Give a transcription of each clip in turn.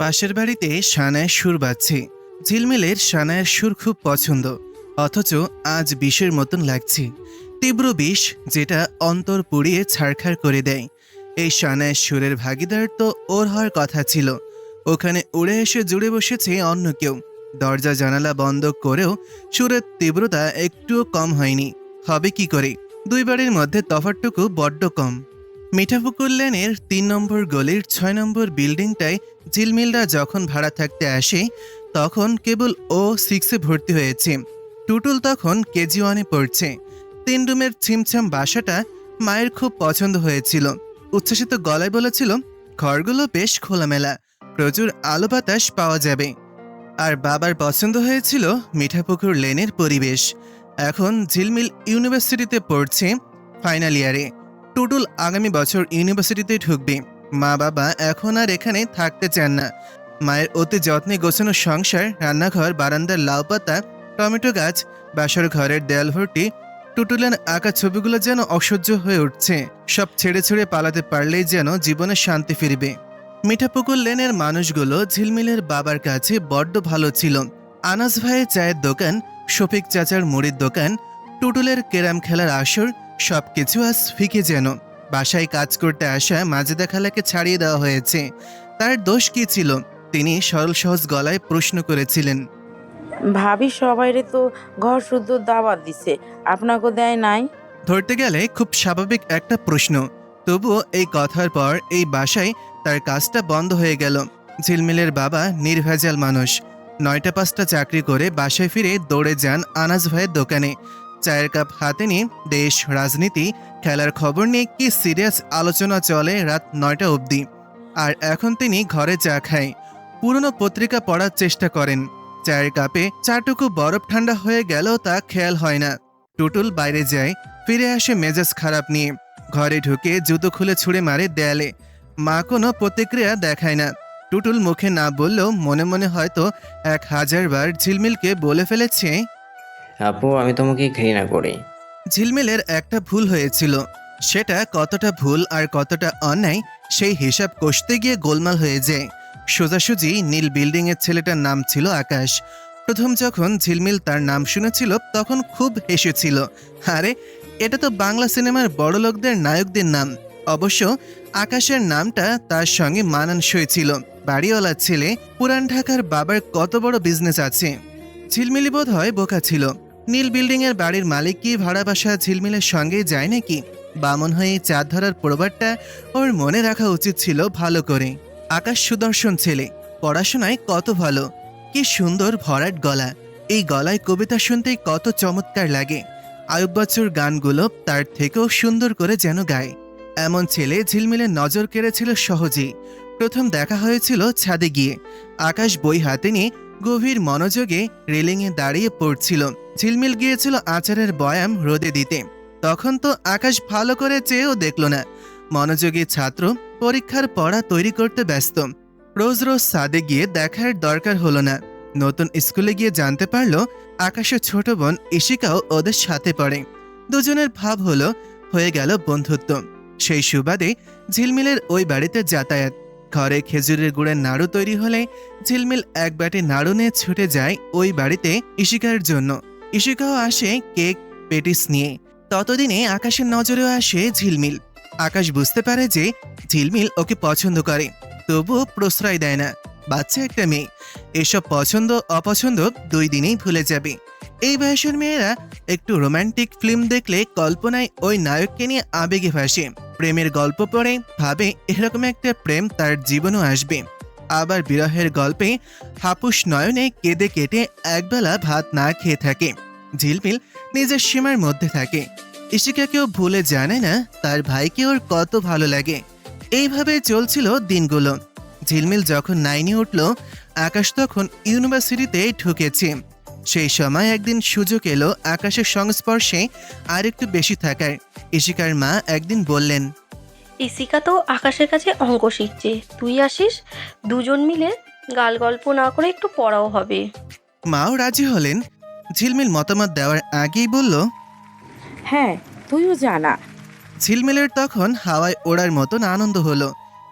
পাশের বাড়িতে সানায়ের সুর বাজছে। ঝিলমিলের সানায়ের সুর খুব পছন্দ, অথচ আজ বিষের মতন লাগছে। তীব্র বিষ, যেটা অন্তর পুড়িয়ে ছারখার করে দেয়। এই সানায়ের সুরের ভাগিদার তো ওর হওয়ার কথা ছিল। ওখানে উড়ে এসে জুড়ে বসেছে অন্য কেউ। দরজা জানালা বন্ধ করেও সুরের তীব্রতা একটুও কম হয়নি। হবে কি করে? দুই বাড়ির মধ্যে তফাৎটুকু বড্ড কম। মিঠাপুকুর লেনের ৩ নম্বর গলির ৬ নম্বর বিল্ডিংটায় ঝিলমিলরা যখন ভাড়া থাকতে আসে, তখন কেবল ও 6-এ ভর্তি হয়েছে। টুটুল তখন কেজি 1-এ পড়ছে। ৩ রুমের ছিমছাম বাসাটা মায়ের খুব পছন্দ হয়েছিল। উচ্ছ্বাসিত গলায় বলেছিল, ঘরগুলো বেশ খোলামেলা, প্রচুর আলো বাতাস পাওয়া যাবে। আর বাবার পছন্দ হয়েছিল মিঠাপুকুর লেনের পরিবেশ। এখন ঝিলমিল ইউনিভার্সিটিতে পড়ছে, ফাইনাল ইয়ারে। টুটুল আগামী বছর ইউনিভার্সিটিতে ঢুকবে। মা বাবা এখন আর এখানে থাকতে চান না। মায়ের অতি যত্নে গোছানো সংসার, রান্নাঘর, বারান্দার লাউ পাতা, টমেটো গাছ, বাসার ঘরের দেয়াল ভর্তি টুটুলের আঁকা ছবিগুলো যেন অসহ্য হয়ে উঠছে। সব ছেড়ে ছুড়ে পালাতে পারলেই যেন জীবনে শান্তি ফিরবে। মিঠাপুকুর লেনের মানুষগুলো ঝিলমিলের বাবার কাছে বড্ড ভালো ছিল। আনাস ভাইয়ের চায়ের দোকান, শফিক চাচার মুড়ির দোকান, টুটুলের ক্যারাম খেলার আসর, সবকিছু আজ ফিকে যেন। বাসায় কাজ করতে আসা মাজেদা খালাকে ছাড়িয়ে দেওয়া হয়েছে। তার দোষ কি ছিল? তিনি সরল সহজ গলায় প্রশ্ন করেছিলেন। ভাবি সবাইরে তো ঘর শুদ্ধ দাওয়াত দিছে, আপনাকে দেয় নাই? ধরতে গেলে খুব স্বাভাবিক একটা প্রশ্ন। তবুও এই কথার পর এই বাসায় তার কাজটা বন্ধ হয়ে গেল। ঝিলমিলের বাবা নির্ভেজাল মানুষ। 9টা 5টা চাকরি করে বাসায় ফিরে দৌড়ে যান আনাস ভাইয়ের দোকানে। চায়ের কাপ হাতে নিয়ে দেশ, রাজনীতি, খেলার খবর নিয়ে কি সিরিয়াস আলোচনা চলে রাত 9টা অবধি। আর এখন তিনি ঘরে চা খায়, পুরনো পত্রিকা পড়ার চেষ্টা করেন। চায়ের কাপে চাটুকু বরফ ঠান্ডা হয়ে গেলেও তা খেয়াল হয় না। টুটুল বাইরে যায়, ফিরে আসে মেজাজ খারাপ নিয়ে। ঘরে ঢুকে জুতো খুলে ছুঁড়ে মারে দেয়ালে। মা কোনো প্রতিক্রিয়া দেখায় না। টুটুল মুখে না বললেও মনে মনে হয়তো 1000 বার ঝিলমিলকে বলে ফেলেছে, আপু, আমি তোমাকে ঘৃণা করি। ঝিলমিলের একটা ভুল হয়েছিল। সেটা কতটা ভুল আর কতটা অন্যায়, সেই হিসাব কষতে গিয়ে গোলমাল হয়ে যায়। সোজাসুজি নীল বিল্ডিংয়ের ছেলেটার নাম ছিল আকাশ। প্রথম যখন ঝিলমিল তার নাম শুনেছিল তখন খুব হেসেছিল। আরে, এটা তো বাংলা সিনেমার বড় লোকদের নায়কদের নাম। অবশ্য আকাশের নামটা তার সঙ্গে মানানসই ছিল। বাড়িওয়ালা ছেলে, পুরান ঢাকার বাবার কত বড় বিজনেস আছে। ঝিলমিলি বোধ হয় বোকা ছিল। নীল বিল্ডিংয়ের বাড়ির মালিক কি ভাড়া বাসা ঝিলমিলের সঙ্গে যায় নাকি? বামন হয়ে চাঁদ ধরার প্রবাদটা ওর মনে রাখা উচিত ছিল ভালো করে। আকাশ সুদর্শন ছেলে, পড়াশোনায় কত ভালো, কি সুন্দর ভরাট গলা। এই গলায় কবিতা শুনতেই কত চমৎকার লাগে। আয়ুব বাচ্চুর গানগুলো তার থেকেও সুন্দর করে যেন গায়। এমন ছেলে ঝিলমিলের নজর কেড়েছিল সহজেই। প্রথম দেখা হয়েছিল ছাদে গিয়ে। আকাশ বই হাতে নিয়ে গভীর মনোযোগে রেলিংয়ে দাঁড়িয়ে পড়ছিল। ঝিলমিল গিয়েছিল আচারের বয়াম রোদে দিতে। তখন তো আকাশ ভালো করে চেয়েও দেখল না। মনোযোগী ছাত্র, পরীক্ষার পড়া তৈরি করতে ব্যস্ত। রোজ রোজ ছাদে গিয়ে দেখার দরকার হলো না। নতুন স্কুলে গিয়ে জানতে পারল আকাশের ছোট বোন ইশিকাও ওদের সাথে পড়ে। দুজনের ভাব হলো, হয়ে গেল বন্ধুত্ব। সেই সুবাদে ঝিলমিলের ওই বাড়িতে যাতায়াত। ঘরে খেজুরের গুড়ের নাড়ু তৈরি হলে ঝিলমিল এক বাটি নাড়ু নিয়ে ছুটে যায় ওই বাড়িতে ইশিকার জন্য। ইশিকাও আসে কেক, পেটিস নিয়ে। ততদিনে আকাশের নজরেও আসে ঝিলমিল। আকাশ বুঝতে পারে যে ঝিলমিল ওকে পছন্দ করে, তবুও প্রশ্রয় দেয় না। বাচ্চা একটা মেয়ে, এসব পছন্দ অপছন্দ 2 দিনেই ভুলে যাবে। এই বয়সের মেয়েরা একটু রোমান্টিক ফিল্ম দেখলে কল্পনায় ওই নায়ককে নিয়ে আবেগে ভাসে। প্রেমের গল্প পড়ে ভাবে এরকম একটা প্রেম তার জীবনও আসবে। আবার বিরহের গল্পে হাপুস নয়নে কেঁদে কেটে একবেলা ভাত না খেয়ে থাকে। ঝিলমিল নিজের সীমার মধ্যে থাকে। ইশিকাকেও ভুলে জানে না তার ভাইকে ওর কত ভালো লাগে। এইভাবে চলছিল দিনগুলো। ঝিলমিল যখন 9-এ উঠল, আকাশ তখন ইউনিভার্সিটিতে ঢুকেছে। সেই সময় একদিন সুযোগ এলো আকাশের সংস্পর্শে আর একটু বেশি থাকার। ইশিকার মা একদিন বললেন, ইসিকা তো আকাশের কাছে অঙ্ক শিখছে, তুই আসিস, দুজন মিলে গাল গল্প না করে একটু পড়াও হবে। মাও রাজি হলেন। ঝিলমিল মতামত দেওয়ার আগেই বলল, হ্যাঁ, তুইও জানা। ঝিলমিলের তখন হাওয়ায় ওড়ার মতন আনন্দ হলো।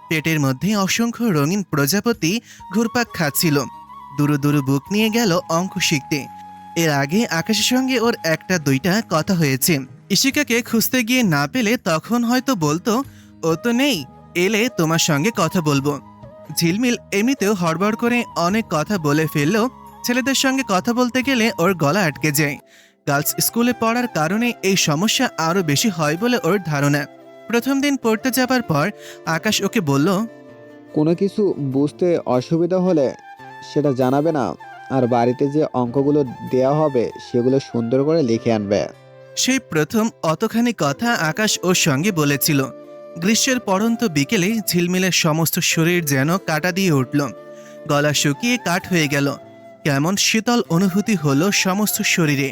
পেটের মধ্যে অসংখ্য রঙিন প্রজাপতি ঘুরপাক খাচ্ছিল। দুরু দুরু বুক নিয়ে গেল অঙ্ক শিখতে। এর আগে আকাশের সঙ্গে ওর একটা দুইটা কথা হয়েছে। ইশিকাকে খুঁজতে গিয়ে না পেলে তখন হয়তো বলতো, ও তো নেই, এলে তোমার সঙ্গে কথা বলবো। ঝিলমিল এমনিতেও হড়বড় করে অনেক কথা বলে ফেললেও ছেলেদের সঙ্গে কথা বলতে গেলে ওর গলা আটকে যায়। গার্লস স্কুলে পড়ার কারণে এই সমস্যা আরও বেশি হয় বলে ওর ধারণা। প্রথম দিন পড়তে যাবার পর আকাশ ওকে বলল, কোনো কিছু বুঝতে অসুবিধা হলে সেটা জানাবে না, আর বাড়িতে যে অঙ্কগুলো দেওয়া হবে সেগুলো সুন্দর করে লিখে আনবে। সেই প্রথম অতখানি কথা আকাশ ওর সঙ্গে বলেছিল। গ্রীষ্মের পড়ন্ত বিকেলে ঝিলমিলের সমস্ত শরীর যেন কাটা দিয়ে উঠল। গলা শুকিয়ে কাঠ হয়ে গেল। কেমন শীতল অনুভূতি হলো সমস্ত শরীরে।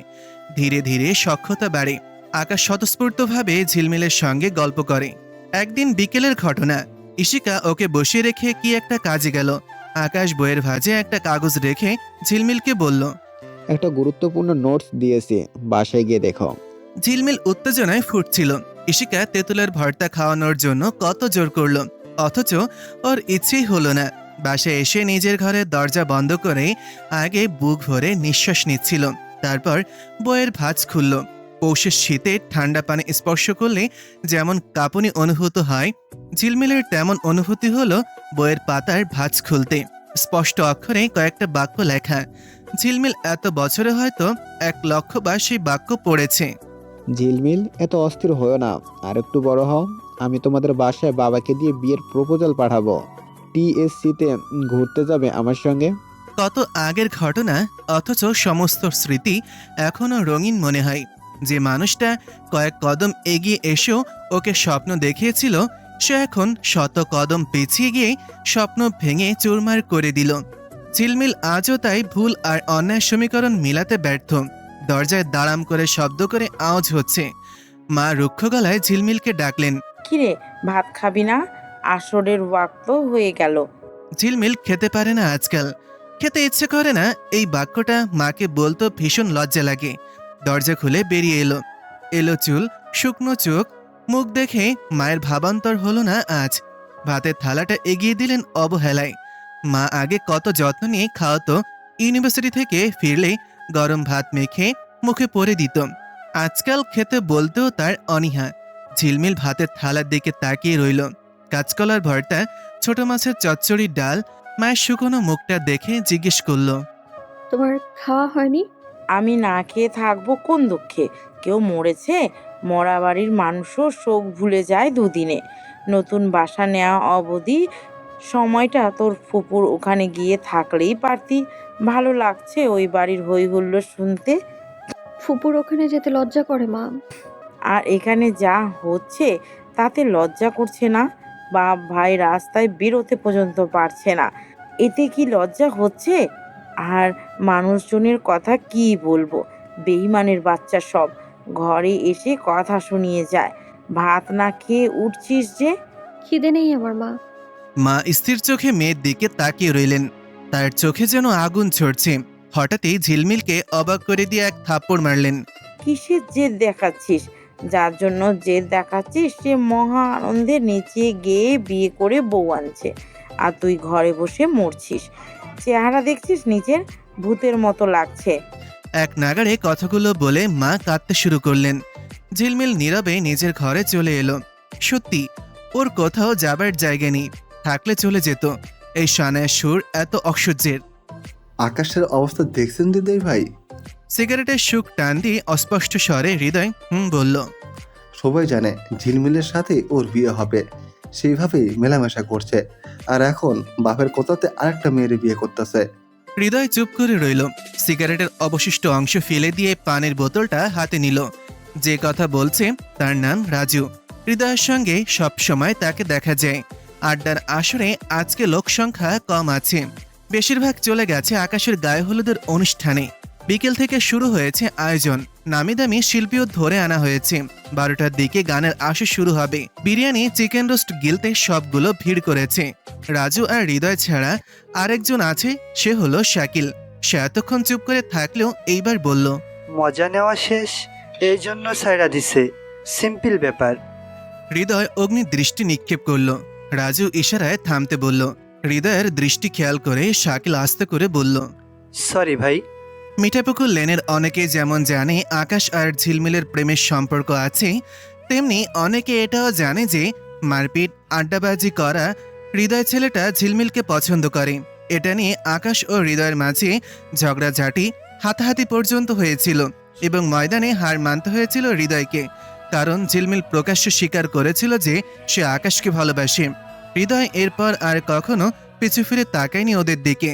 ধীরে ধীরে সখ্যতা বাড়ে। আকাশ স্বতঃস্ফূর্তভাবে ঝিলমিলের সঙ্গে গল্প করে। একদিন বিকেলের ঘটনা। ইশিকা ওকে বসিয়ে রেখে কি একটা কাজে গেল। আকাশ বইয়ের ভাঁজে একটা কাগজ রেখে ঝিলমিলকে বলল, একটা গুরুত্বপূর্ণ নোটস দিয়েছি, বাসায় গিয়ে দেখো। ঝিলমিল উত্তেজনায় ফুটছিল। ইশিকা তেঁতুলের ভর্তা খাওয়ানোর জন্য কত জোর করলো, অথচ ওর ইচ্ছেই হলো না। বাসায় এসে নিজের ঘরের দরজা বন্ধ করে আগে বুক ভরে নিঃশ্বাস নিচ্ছিল। তারপর বইয়ের ভাঁজ খুলল। পৌষের শীতে ঠান্ডা পানি স্পর্শ করলে যেমন কাঁপুনি অনুভূত হয়, ঝিলমিলের তেমন অনুভূতি হলো বইয়ের পাতার ভাঁজ খুলতে। স্পষ্ট অক্ষরে কয়েকটা বাক্য লেখা। ঝিলমিল এত বছরে হয়তো 1,00,000 বার সেই বাক্য পড়েছে। ঝিলমিল, এত অস্থির হও না, আর একটু বড় হও। আমি তোমাদের বাসায় বাবাকে দিয়ে বিয়ের প্রপোজাল পাঠাবো। টিএসসিতে ঘুরতে যাবে আমার সঙ্গে। কত আগের ঘটনা, অথচ সমস্ত স্মৃতি এখনো রঙিন মনে হয়। যে মানুষটা কয়েক কদম এগিয়ে এসেও ওকে স্বপ্ন দেখিয়েছিল, সে এখন শত কদম পিছিয়ে গিয়ে স্বপ্ন ভেঙে চুরমার করে দিল। ঝিলমিল আজও তাই ভুল আর অন্যায় সমীকরণ মিলাতে ব্যর্থ। দরজায় দাঁড়াম করে শব্দ করে আওয়াজ হচ্ছে। মা রুক্ষ গলায় ঝিলমিলকে ডাকলেন। কিরে, ভাত খাবি না? আসরের ওয়াক্ত হয়ে গেল। ঝিলমিল খেতে পারে না আজকাল। খেতে ইচ্ছে করে না, এই বাক্যটা মাকে বলতো ভীষণ লজ্জা লাগে। দরজা খুলে বেরিয়ে এলো। এলো চুল, শুকনো চোখ, মুখ দেখে মায়ের ভাবান্তর হলো না আজ। ভাতের থালাটা এগিয়ে দিলেন অবহেলায়। মা আগে কত যত্ন নিয়ে খাওয়াতো। ইউনিভার্সিটি থেকে ফিরলে গরম ভাত মেখে মুখে পরে দিত। আজকাল খেতে বলতেও তার অনীহা। ঝিলমিল ভাতের থালার দিকে তাকিয়ে রইল। কাঁচকলার ভর্তা, ছোট মাছের চচ্চড়ি, ডাল। মায়ের শুকনো মুখটা দেখে জিজ্ঞেস করল, তোমার খাওয়া হয়নি? আমি না খেয়ে থাকবো কোন দুঃখে? কেউ মরেছে? মরা বাড়ির মানুষও শোক ভুলে যায় দুদিনে। নতুন বাসা নেওয়া অবধি সময়টা তোর ফুপুর ওখানে গিয়ে থাকলেই পারতি। ভালো লাগছে ওই বাড়ির হই হুল্লোড় শুনতে। ফুপুর ওখানে যেতে লজ্জা করে মা। আর এখানে যা হচ্ছে তাতে লজ্জা করছে না? বাপ ভাই রাস্তায় বেরোতে পর্যন্ত পারছে না, এতে কি লজ্জা হচ্ছে? আর মানুষজনের কথা কি বলবো? বেঈমানের বাচ্চা সব ঘরে এসে কথা শুনিয়ে যায়। ভাত না খেয়ে উঠছিস যে? খিদে নেই আমার মা। মা স্থির চোখে মেয়ের দিকে তাকিয়ে রইলেন। তার চোখে যেন আগুন ঝরছে। হঠাৎই ঝিলমিলকে অবাক করে দিয়ে এক থাপ্পড় মারলেন। কিসের জেদ দেখাচ্ছিস? যার জন্য জেদ দেখাচ্ছিস সে মহা আনন্দে নেচে গেয়ে বিয়ে করে বউ আনছে, আর তুই ঘরে বসে মরছিস। চেহারা দেখছিস নিজের? ভূতের মতো লাগছে। এক নাগাড়ে কথাগুলো বলে মা কাঁদতে শুরু করলেন। ঝিলমিল নীরবে নিজের ঘরে চলে এলো। সত্যি, ওর কোথাও যাবার জায়গা নেই। থাকলে চলে যেত। এই শানায় সুর এত অসহ্যের। আকাশের অবস্থা দেখছেন হৃদয় ভাই? সিগারেটের সুখ টান দিয়ে অস্পষ্ট স্বরে হৃদয় বলল। সবাই জানে ঝিলমিলের সাথে ওর বিয়ে হবে, সেইভাবেই মেলামেশা করছে। আর এখন বাপের কথাতে আরেকটা মেয়ের বিয়ে করতেছে। হৃদয় চুপ করে রইল। সিগারেটের অবশিষ্ট অংশ ফেলে দিয়ে পানির বোতলটা হাতে নিল। যে কথা বলছে তার নাম রাজু। হৃদয়ের সঙ্গে সব সময় তাকে দেখা যায়। আড্ডার আসরে আজকে লোকসংখ্যা কম আছে। বেশিরভাগ চলে গেছে আকাশের গায়ে হলুদের অনুষ্ঠানে। বিকেল থেকে শুরু হয়েছে আয়োজন। নামি দামি শিল্পীও ধরে আনা হয়েছে। 12টার দিকে গানের আসর শুরু হবে। বিরিয়ানি, চিকেন রোস্ট গিলতে সবগুলো ভিড় করেছে। রাজু আর হৃদয় ছাড়া আরেকজন আছে, সে হলো শাকিল। সে এতক্ষণ চুপ করে থাকলেও এইবার বলল, মজা নেওয়া শেষ, এই জন্য সাইরা দিছে। সিম্পল ব্যাপার। হৃদয় অগ্নি দৃষ্টি নিক্ষেপ করল। রাজু ইশারায় থামতে বলল। হৃদয়ের দৃষ্টি খেয়াল করে শাকিল আস্তে করে বলল, সরি ভাই। মিঠাপুকুর লেনের অনেকে যেমন জানে আকাশ আর ঝিলমিলের প্রেমের সম্পর্ক আছে, তেমনি অনেকে এটাও জানে যে মারপিট আড্ডাবাজি করা হৃদয় ছেলেটা ঝিলমিলকে পছন্দ করে। এটা নিয়ে আকাশ ও হৃদয়ের মাঝে ঝগড়াঝাটি হাতাহাতি পর্যন্ত হয়েছিল এবং ময়দানে হার মানতে হয়েছিল হৃদয়কে, কারণ ঝিলমিল প্রকাশ্যে স্বীকার করেছিল যে সে আকাশকে ভালোবাসে। হৃদয় এরপর আর কখনো পিছু ফিরে তাকায়নি ওদের দিকে।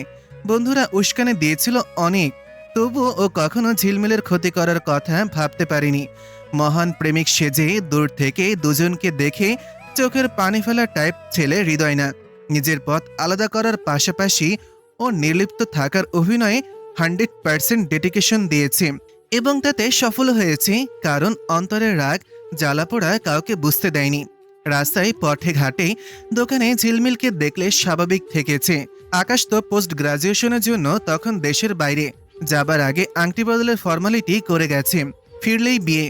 বন্ধুরা উস্কানি দিয়েছিল অনেক, তবুও ও কখনো ঝিলমিলের ক্ষতি করার কথা ভাবতে পারেনি। মহান প্রেমিক সেজে দূর থেকে দুজনকে দেখে চোখের পানি ফেলা টাইপ ছেলে হৃদয় না। নিজের পথ আলাদা করার পাশাপাশি ও নির্লিপ্ত থাকার অভিনয়ে 100% ডেডিকেশন দিয়েছে এবং তাতে সফল হয়েছে, কারণ অন্তরের রাগ জ্বালাপোড়া কাউকে বুঝতে দেয়নি। রাস্তায় পথে ঘাটে দোকানে ঝিলমিলকে দেখলে স্বাভাবিক থেকেছে। আকাশ তো পোস্ট গ্রাজুয়েশনের জন্য তখন দেশের বাইরে, যাবার আগে আংটি বদলের ফর্মালিটি করে গেছে, ফিরলেই বিয়ে।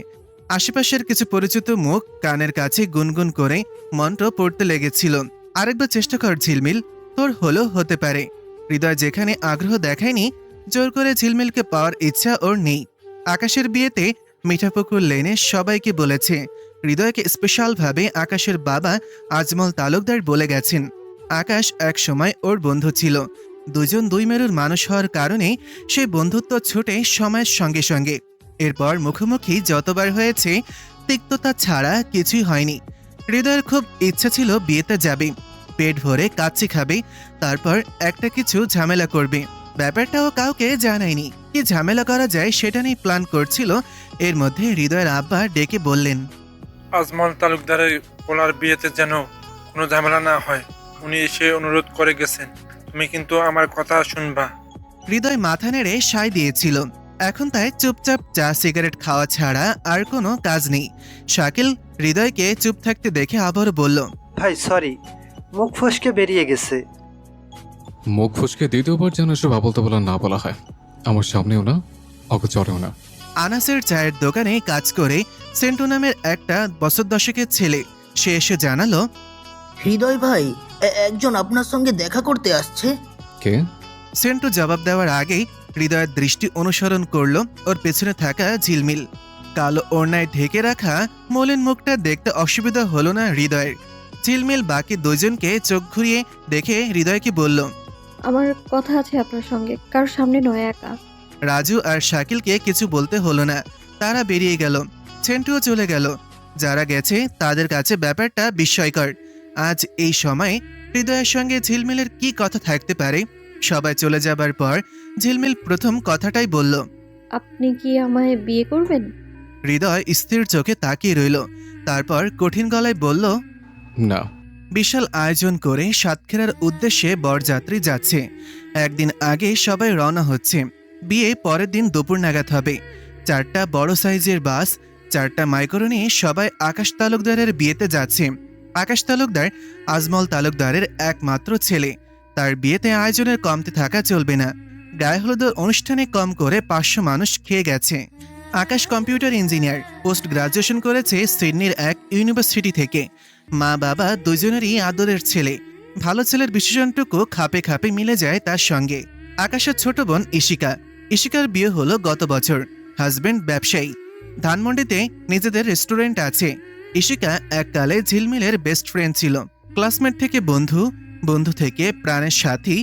আশেপাশের কিছু পরিচিত মুখ কানের কাছে গুনগুন করে মন্ত্র পড়তে লেগেছিল। আরেকবার চেষ্টা কর ঝিলমিল, তোর হলেও হতে পারে। হৃদয় যেখানে আগ্রহ দেখায়নি, জোর করে ঝিলমিলকে পাওয়ার ইচ্ছা ওর নেই। আকাশের বিয়েতে মিঠাপুকুর লেনে সবাইকে বলেছে। হৃদয়কে স্পেশালভাবে আকাশের বাবা আজমল তালুকদার বলে গেছেন। আকাশ এক সময় ওর বন্ধু ছিল। দুজন দুই মেরুর মানুষ হওয়ার কারণে সেই বন্ধুত্ব ছুটে সময়ের সঙ্গে সঙ্গে। এরপর মুখোমুখি যতবার হয়েছে তিক্ততা ছাড়া কিছুই হয়নি। হৃদয়ের খুব ইচ্ছা ছিল বিয়েতে যাবে, পেট ভরে কাচ্চি খাবে, তারপর একটা কিছু ঝামেলা করবে। ব্যাপারটাও কাউকে জানায়নি। কি ঝামেলা করা যায় সেটা নিয়ে প্ল্যান করছিল। এর মধ্যে হৃদয়ের আব্বা ডেকে বললেন, আজমল তালুকদারের পোলার বিয়েতে যেন কোনো ঝামেলা না হয়, উনি এসে অনুরোধ করে গেছেন। তুমি কিন্তু আমার কথা শুনবা। হৃদয় মাথা নেড়ে সায় দিয়েছিল। এখন তাই চুপচাপ চা সিগারেট খাওয়া ছাড়া আর কোনো কাজ নেই। শাকিল হৃদয়কে চুপ থাকতে দেখে আবার বলল, ভাই সরি, মুখ ফসকে বেরিয়ে গেছে। মুখ ফুসকে দ্বিতীয়বার যেন এসব আবল তাবলা না বলা হয়, আমার সামনেও না, অগোচরেও না। আনাসের চায়ের দোকানে কাজ করে সেন্টু নামের একটা বছর দশকের ছেলে। সে এসে জানালো, হৃদয় ভাই, একজন আপনার সঙ্গে দেখা করতে আসছে। কে? সেন্টু জবাব দেওয়ার আগেই হৃদয়ের দৃষ্টি অনুসরণ করলো ওর পেছনে থাকা ঝিলমিল। কালো ওড়নায় ঢেকে রাখা মলিন মুখটা দেখতে অসুবিধা হলো না হৃদয়ের। ঝিলমিল বাকি দুজনকে চোখ ঘুরিয়ে দেখে হৃদয়কে বলল, আমার কথা আছে আপনার সঙ্গে, কারোর সামনে নয়, একা। রাজু আর শাকিলকে কিছু বলতে হলো না, তারা বেরিয়ে গেল। সেন্টুও চলে গেল। যারা গেছে তাদের কাছে ব্যাপারটা বিস্ময়কর। আজ এই সময়ে হৃদয়ের সঙ্গে ঝিলমিলের কি কথা থাকতে পারে? সবাই চলে যাবার পর ঝিলমিল প্রথম কথাটাই বলল, আপনি কি আমায় বিয়ে করবেন? হৃদয় স্থির চোখে তাকিয়ে রইল। তারপর কঠিন গলায় বলল, না। বিশাল আয়োজন করে সাতক্ষীরার উদ্দেশ্যে বরযাত্রী যাচ্ছে। একদিন আগে সবাই রওনা হচ্ছে। বিয়ে পরের দিন দুপুর নাগাদ হবে। 4টা বড় সাইজের বাস, 4টা মাইক্রো নিয়ে সবাই আকাশ তালুকদারের বিয়েতে যাচ্ছে। আকাশ তালুকদার আজমল তালুকদারের একমাত্র ছেলে। তার বিয়েতে আয়োজনের কমতে থাকা চলবে না। গায়ে হলুদের অনুষ্ঠানে কম করে 500 মানুষ খেয়ে গেছে। আকাশ কম্পিউটার ইঞ্জিনিয়ার, পোস্ট গ্রাজুয়েশন করেছে সিডনির এক ইউনিভার্সিটি থেকে। মা বাবা দুজনেরই আদরের ছেলে। ভালো ছেলের বিশেষণটুকু খাপে খাপে মিলে যায় তার সঙ্গে। আকাশের ছোট বোন ইশিকা। ইশিকার বিয়ে হলো গত বছর। হাজবেন্ড ব্যবসায়ী। ধানমন্ডিতে নিজেদের রেস্টুরেন্ট আছে। ইশিকা এককালে ঝিলমিলের বেস্ট ফ্রেন্ড ছিল। ক্লাসমেট থেকে বন্ধু, বন্ধু থেকে প্রাণের সাথী।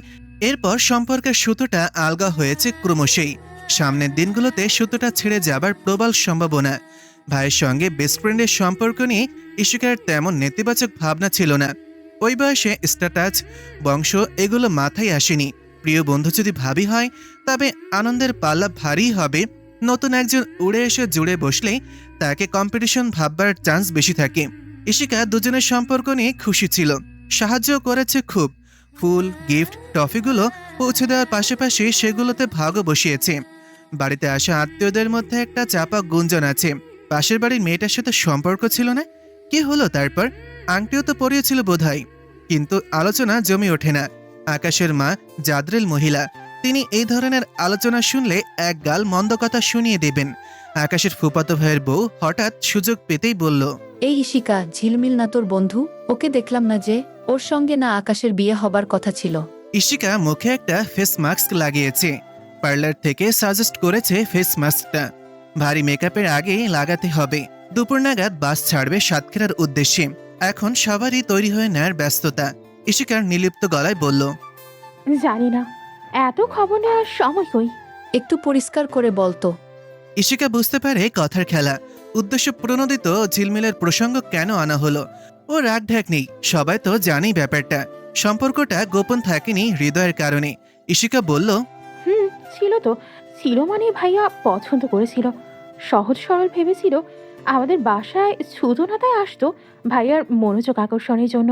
এরপর সম্পর্কের সুতোটা আলগা হয়েছে ক্রমশই। সামনের দিনগুলোতে সুতোটা ছেড়ে যাবার প্রবল সম্ভাবনা। ভাইয়ের সঙ্গে বেস্ট ফ্রেন্ডের সম্পর্ক নিয়ে ইশিকার তেমন নেতিবাচক ভাবনা ছিল না। ওই বয়সে স্ট্যাটাস, বংশ এগুলো মাথায় আসেনি। প্রিয় বন্ধু যদি ভাবি হয় তবে আনন্দের পাল্লা ভারী হবে। নতুন একজন উড়ে এসে জুড়ে বসলে তাকে কম্পিটিশন ভাববার চান্স বেশি থাকে। ইশিকা দুজনের সম্পর্ক নিয়ে খুশি ছিল, সাহায্য করেছে খুব। ফুল, গিফট, টফিগুলো পৌঁছে দেওয়ার পাশাপাশি সেগুলোতে ভাগও বসিয়েছে। বাড়িতে আসা আত্মীয়দের মধ্যে একটা চাপা গুঞ্জন আছে, পাশের বাড়ির মেয়েটার সাথে সম্পর্ক ছিল না। কি হলো তারপর? আংটিও তো পরিয়েছিল বোধহয়। কিন্তু আলোচনা জমে ওঠে না। আকাশের মা জাদরেল মহিলা, তিনি এই ধরনের আলোচনা শুনলে এক গাল মন্দ কথা শুনিয়ে দেবেন। আকাশের ফুফাতো ভাইয়ের বউ হঠাৎ সুযোগ পেতেই বলল, এই ইশিকা, ঝিলমিল না তোর বন্ধু? ওকে দেখলাম না যে। ও ওর সঙ্গে না আকাশের বিয়ে হবার কথা ছিল। ইশিকা মুখে একটা ফেস মাস্ক লাগিয়েছে। পার্লার থেকে সাজেস্ট করেছে ফেস মাস্কটা ভারী মেকআপের আগে লাগাতে হবে। দুপুর নাগাদ বাস ছাড়বে সাতক্ষীরার উদ্দেশ্যে। এখন সবারই তৈরি হয়ে নেয়ার ব্যস্ততা। ইশিকার নির্লিপ্ত গলায় বলল, জানি না, এত খবর নেওয়ার সময় কই। একটু পরিষ্কার করে বলতো। ইশিকা বুঝতে পারে কথার খেলা, উদ্দেশ্য প্রণোদিত ঝিলমিলের প্রসঙ্গ কেন আনা হলো। ও রাগ ঢাক নেই, সবাই তো জানেই ব্যাপারটা। সম্পর্কটা গোপন থাকেনি হৃদয়ের কারণে। ইশিকা বলল, ছিল তো, ছিল মানে ভাইয়া পছন্দ করেছিল, সহজ সরল ভেবেছিল আমাদের বাসায় ছুতোনাতায় আসতো ভাইয়ার মনোযোগ আকর্ষণের জন্য।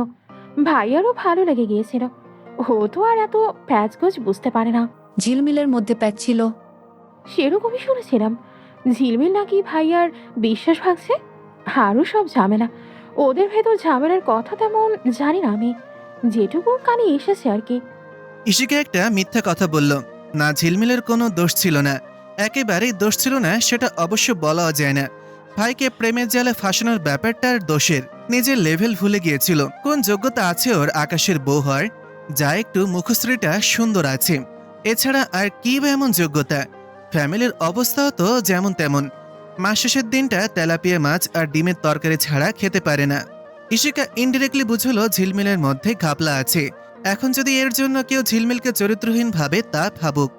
ভাইয়ারও ভালো লেগে গিয়েছিল। ও তো আর এত প্যাচগোজ বুঝতে পারে না। ঝিলমিলের মধ্যে প্যাচ ছিল? সেরকমই শুনেছিলাম। ঝিলমিল নাকি ভাইয়ার বিশ্বাস ভাগছে, আরও সব ঝামেলা। ওদের ভেতর ঝামেলার কথা তেমন জানি না আমি, যেটুকু কানে এসেছে আর কি। ইশিকা একটা মিথ্যা কথা বলল না। ঝিলমিলের কোনো দোষ ছিল না, একেবারেই দোষ ছিল না, সেটা অবশ্য বলাও যায় না। ভাইকে প্রেমের জালে ফাঁসানোর ব্যাপারটার দোষের। নিজের লেভেল ভুলে গিয়েছিল। কোন যোগ্যতা আছে ওর আকাশের বউ হওয়ার? যা একটু মুখশ্রীটা সুন্দর আছে, এছাড়া আর কি বা এমন যোগ্যতা? ফ্যামিলির অবস্থাও তো যেমন তেমন। মাস শেষের দিনটা তেলাপিয়া মাছ আর ডিমের তরকারি ছাড়া খেতে পারে না। ইশিকা ইনডিরেক্টলি বুঝলো ঝিলমিলের মধ্যে ঘাপলা আছে। এখন যদি এর জন্য কেউ ঝিলমিলকে চরিত্রহীন ভাবে, তা ভাবুক,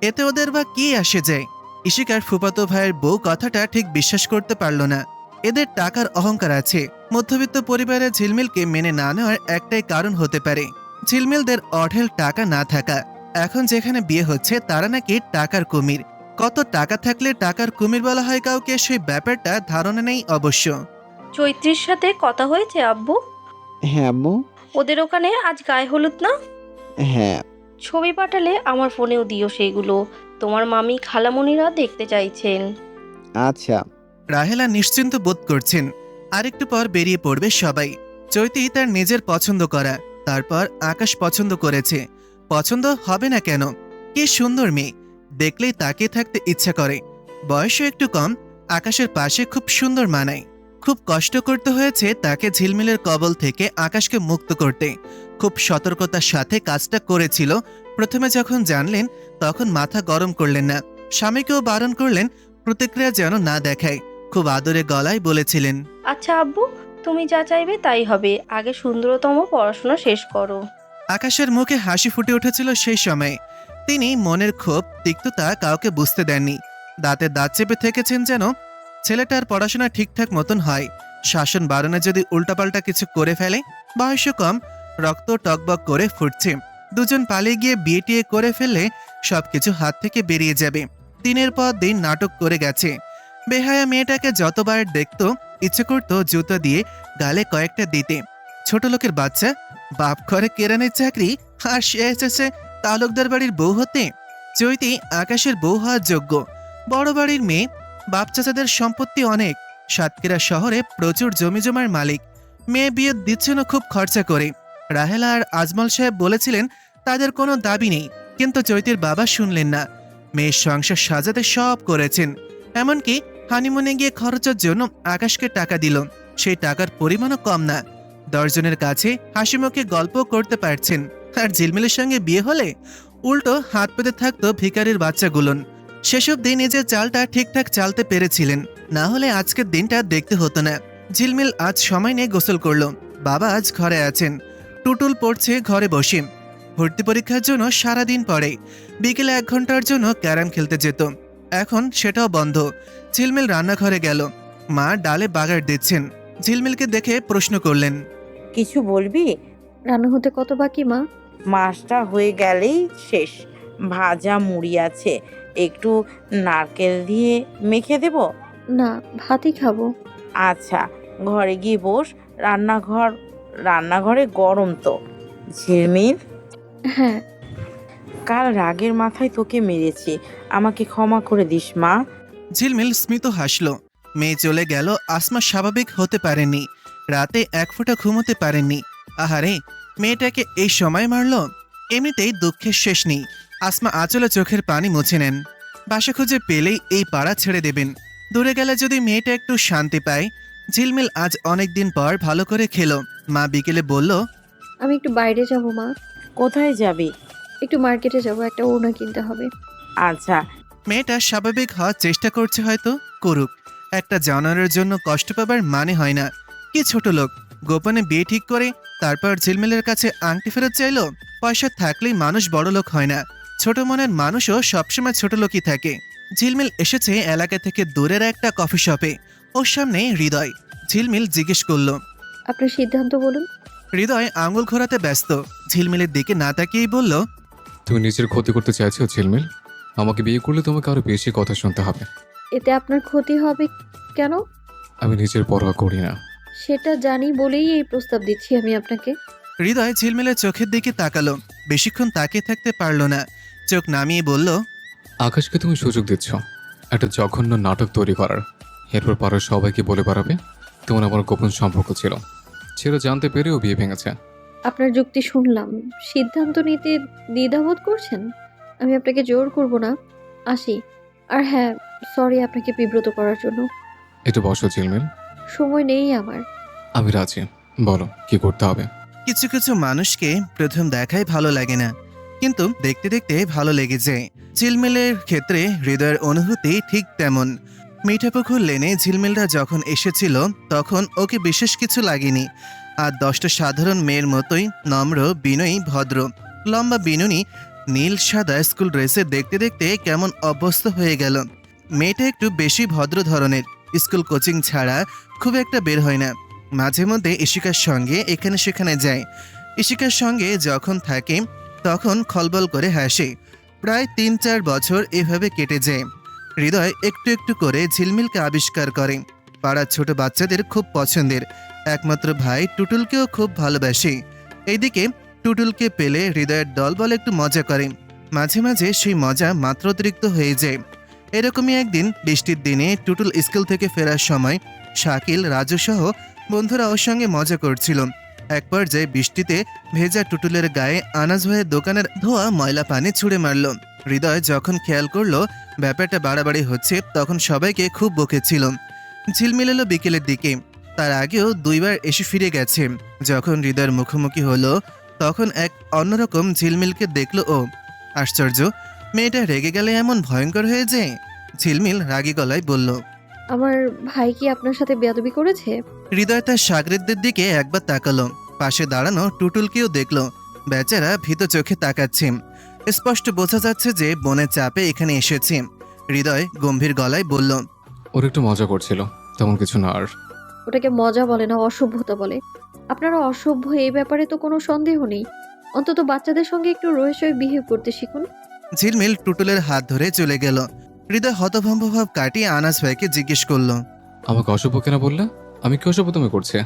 এতে ওদের বা কি আসে যায়। ইশিকার ফুফাতো ভাইয়ের বউ কথাটা ঠিক বিশ্বাস করতে পারল না। এদের টাকার অহংকার আছে। মধ্যবিত্ত পরিবারে ঝিলমিলকে মেনে না নেওয়ার একটাই কারণ হতে পারে, ঝিলমিলদের অঢেল টাকা না থাকা। এখন যেখানে বিয়ে হচ্ছে তারা নাকি টাকার কুমির। কত টাকা থাকলে টাকার কুমির বলা হয় কাউকে, সেই ব্যাপারটা ধারণা নেই অবশ্য। চৈত্রীর সাথে কথা হয়েছে আব্বু? হ্যাঁ আম্মু। ওদের ওখানে আজ গায়ে হলুদ না? হ্যাঁ। ছবি পাঠালে আমার ফোনেও দিও সেইগুলো, তোমার মামি খালামণিরা দেখতে চাইছেন। আচ্ছা। রাহেলা নিশ্চিন্ত বোধ করছেন। আরেকটু পর বেরিয়ে পড়বে সবাই। চৈতি তার নিজের পছন্দ করা, তারপর আকাশ পছন্দ করেছে। পছন্দ হবে না কেন? কি সুন্দর মেয়ে, দেখলেই তাকিয়ে থাকতে ইচ্ছা করে। বয়সও একটু কম, আকাশের পাশে খুব সুন্দর মানায়। খুব কষ্ট করতে হয়েছে তাকে ঝিলমিলের কবল থেকে আকাশকে মুক্ত করতে। খুব সতর্কতার সাথে কাজটা করেছিল। প্রথমে যখন জানলেন তখন মাথা গরম করলেন না। স্বামীকেও বারণ করলেন প্রতিক্রিয়া যেন না দেখায়। খুব আদরে গলায় বলেছিলেন, আচ্ছা আব্বু, তুমি যা চাইবে তাই হবে, আগে সুন্দরতম পড়াশোনা শেষ করো। আকাশের মুখে হাসি ফুটে উঠেছিল সেই সময়। তিনি মনের ক্ষোভ তিক্ততা কাউকে বুঝতে দেননি। দাঁতে দাঁত চেপে থেকেছেন যেন ছেলেটার পড়াশোনা ঠিকঠাক মতন হয়। শাসন বারণে যদি উল্টাপাল্টা কিছু করে ফেলে, বয়সও কম, রক্ত টকবক করে ফুটছে। দুজন পালিয়ে গিয়ে বিয়ে টিয়ে করে ফেললে সবকিছু হাত থেকে বেরিয়ে যাবে। দিনের পর দিন নাটক করে গেছে। বেহায়া মেয়েটাকে যতবার দেখতো ইচ্ছে করতো জুতো দিয়ে গালে কয়েকটা দিতে। ছোট লোকের বাচ্চা, বাপ ঘরে কেরানির চাকরি, আর সে এসেছে তালুকদার বাড়ির বউ হতে। চৈতি আকাশের বউ হওয়ার যোগ্য। বড় বাড়ির মেয়ে, বাপ চাচাদের সম্পত্তি অনেক, সাতক্ষীরা শহরে প্রচুর জমিজমার মালিক। মেয়ে বিয়ে দিচ্ছেন খুব খরচা করে। রাহেলা আর আজমল সাহেব বলেছিলেন তাদের কোনো দাবি নেই, কিন্তু চৈতির বাবা শুনলেন না। মেয়ের সংসার সাজাতে সব করেছেন, এমনকি হানিমুনে গিয়ে খরচের জন্য আকাশকে টাকা দিল। সেই টাকার পরিমাণও কম না। 10 জনের কাছে হাসিমুখে গল্প করতে পারছেন। আর ঝিলমিলের সঙ্গে বিয়ে হলে উল্টো হাত পেতে থাকতো ভিখারির বাচ্চাগুলোন। সেসব দিন নিজের চালটা ঠিকঠাক চালতে পেরেছিলেন, না হলে আজকের দিনটা দেখতে হতো না। ঝিলমিল আজ সময় নিয়ে গোসল করলো। বাবা আজ ঘরে আছেন, টুটুল পড়ছে ঘরে বসে। ভর্তি পরীক্ষার জন্য সারাদিন পড়ে। বিকেলে 1 ঘন্টার জন্য ক্যারাম খেলতে যেত, এখন সেটাও বন্ধ। ঝিলমিল রান্নাঘরে গেল, মা ডালে বাগার দিচ্ছেন। ঝিলমিলকে দেখে প্রশ্ন করলেন, কিছু বলবি? রান্না হতে কত বাকি মা? মাছটা হয়ে গেলেই শেষ। ভাজা মুড়ি আছে, একটু নারকেল দিয়ে মেখে দেব? না, ভাতই খাবো। আচ্ছা, ঘরে গিয়ে বস। রান্নাঘরে গরম তো। ঝিলমিল, হ্যাঁ। কাল রাগের মাথায় তোকে মেরেছি, আমাকে ক্ষমা করে দিস মা। ঝিলমিল স্মিত হাসল। মেয়ে চলে গেল, আসমা স্বাভাবিক হতে পারেননি। রাতে 1 ফোঁটা ঘুমোতে পারেননি। আহারে, মেয়েটাকে এই সময় মারল। এমনিতেই দুঃখের শেষ নেই। আসমা আঁচলে চোখের পানি মুছে নেন। বাসা খুঁজে পেলেই এই পাড়া ছেড়ে দেবেন। দূরে গেলে যদি মেয়েটা একটু শান্তি পায়। ঝিলমিল আজ অনেক দিন পর ভালো করে খেলো। মা বিকেলে বলল, আমি একটু বাইরে যাব মা। কোথায় যাবি? একটু মার্কেটে যাব, একটা ওড়না কিনতে হবে। আচ্ছা। মেয়েটা স্বাভাবিক হওয়ার চেষ্টা করছে, হয়তো করুক। একটা জানোয়ারের জন্য কষ্ট পাবার মানে হয় না। কি ছোট লোক, গোপনে বিয়ে ঠিক করে তারপর ঝিলমিলের কাছে আংটি ফেরত চাইলো। পয়সা থাকলেই মানুষ বড় লোক হয় না। ছোট মনের মানুষও সবসময় ছোট লোকই থাকে। ঝিলমিল এসেছে এলাকা থেকে দূরের একটা কফি শপে। ওর সামনে হৃদয়। ঝিলমিল জিজ্ঞেস করলো। আপনার সিদ্ধান্ত বলুন। হৃদয় আঙুল ঘোরাতে ব্যস্ত। ঝিলমিলের দিকে না তাকিয়েই বলল, তুমি নিজের ক্ষতি করতে চাইছো ঝিলমিল? আমাকে বিয়ে করলে তোমাকে আরো বেশি কথা শুনতে হবে। এতে আপনার ক্ষতি হবে কেন? আমি নিজের পরোয়া করি না। সেটা জানি বলেই এই প্রস্তাব দিচ্ছি আমি আপনাকে। হৃদয় ঝিলমিলের চোখের দিকে তাকালো। বেশিক্ষণ তাকিয়ে থাকতে পারল না। চোখ নামিয়ে বলল, আকাশকে তুমি সুযোগ দিচ্ছ একটা জঘন্য নাটক তৈরি করার। এরপর পাড়ার সবাইকে বলে বেড়াবে তোমার আমার গোপন সম্পর্ক ছিল। ছেলে জানতে পেরেও বিয়ে ভেঙেছে। আপনার যুক্তি শুনলাম, সিদ্ধান্ত নিতে দ্বিধাবোধ করছেন। আমি আপনাকে জোর করব না, আসি। আর হ্যাঁ, সরি আপনাকে বিব্রত করার জন্য। একটু বসো ঝিলমিল। সময় নেই আমার। আমি রাজি, বলো কি করতে হবে। কিছু কিছু মানুষকে প্রথম দেখায় ভালো লাগে না, কিন্তু দেখতে দেখতে ভালো লেগে যায়। ঝিলমিলের ক্ষেত্রে হৃদয়ের অনুভূতি ঠিক তেমন। মিঠাপুকুর লেনে ঝিলমিলরা যখন এসেছিল তখন ওকে বিশেষ কিছু লাগেনি। আর 10টা সাধারণ মেয়ের মতোই নম্র, বিনয়ী, ভদ্র। লম্বা বিনুনি নীল সাদা স্কুল ড্রেসে দেখতে দেখতে কেমন অভ্যস্ত হয়ে গেল। মেয়েটা একটু বেশি ভদ্র ধরনের। স্কুল কোচিং ছাড়া খুব একটা বের হয় না। মাঝে মধ্যে ইশিকার সঙ্গে এখানে সেখানে যায়। ইশিকার সঙ্গে যখন থাকে তখন খলবল করে হাসে। প্রায় 3-4 বছর এভাবে কেটে যায়। হৃদয় একটু একটু করে ঝিলমিলকে আবিষ্কার করে। পাড়ার ছোট বাচ্চাদের খুব পছন্দের। একমাত্র ভাই টুটুলকেও খুব ভালোবাসে। এইদিকে টুটুলকে পেলে হৃদয়ের দলবল একটু মজা করে। মাঝে মাঝে সেই মজা মাত্রাতিরিক্ত হয়ে যায়। এরকমই একদিন বৃষ্টির দিনে টুটুল স্কুল থেকে ফেরার সময় শাকিল, রাজু সহ বন্ধুরা ওর সঙ্গে মজা করছিল। এক পর্যায়ে বৃষ্টিতে ভেজা টুটুলের গায়ে আনাজ হয়ে দোকানের ধোয়া ময়লা পানি ছুঁড়ে মারল। হৃদয় যখন খেয়াল করলো ব্যাপারটা বাড়াবাড়ি হচ্ছে তখন সবাইকে খুব বকেছিল। ঝিলমিল এলো বিকেলের দিকে। তার আগেও 2বার এসে ফিরে গেছে। যখন হৃদয়ের মুখোমুখি হলো তখন এক অন্যরকম ঝিলমিলকে দেখলো ও। আশ্চর্য, মেয়েটা রেগে গেলে এমন ভয়ঙ্কর হয়ে যায়। ঝিলমিল রাগী গলায় বলল, আমার ভাই কি আপনার সাথে বেয়াদবি করেছে? হৃদয় তার সাগরেদদের দিকে একবার তাকালো। পাশে দাঁড়ানো টুটুলকেও দেখলো। বেচারা ভীত চোখে তাকাচ্ছে। স্পষ্ট বোঝা যাচ্ছে যে বনের চাপে এখানে এসেছে। হৃদয় গম্ভীর গলায় বলল, ওর একটু মজা করছিল, তেমন কিছু না। আর ওটাকে মজা বলে না, অসভ্যতা বলে। আপনারা অসভ্য, এই ব্যাপারে তো কোনো সন্দেহ নেই। অন্তত বাচ্চাদের সঙ্গে একটু রহস্যই বিহেভ করতে শিখুন। ঝিলমিল টুটুলের হাত ধরে চলে গেল। হৃদয় হতভম্ব ভাব কাটিয়ে আনাস ভাইকে জিজ্ঞেস করলো, আমাকে অসভ্য কেন বললে? আমি কি অসভ্য তুমি করছে?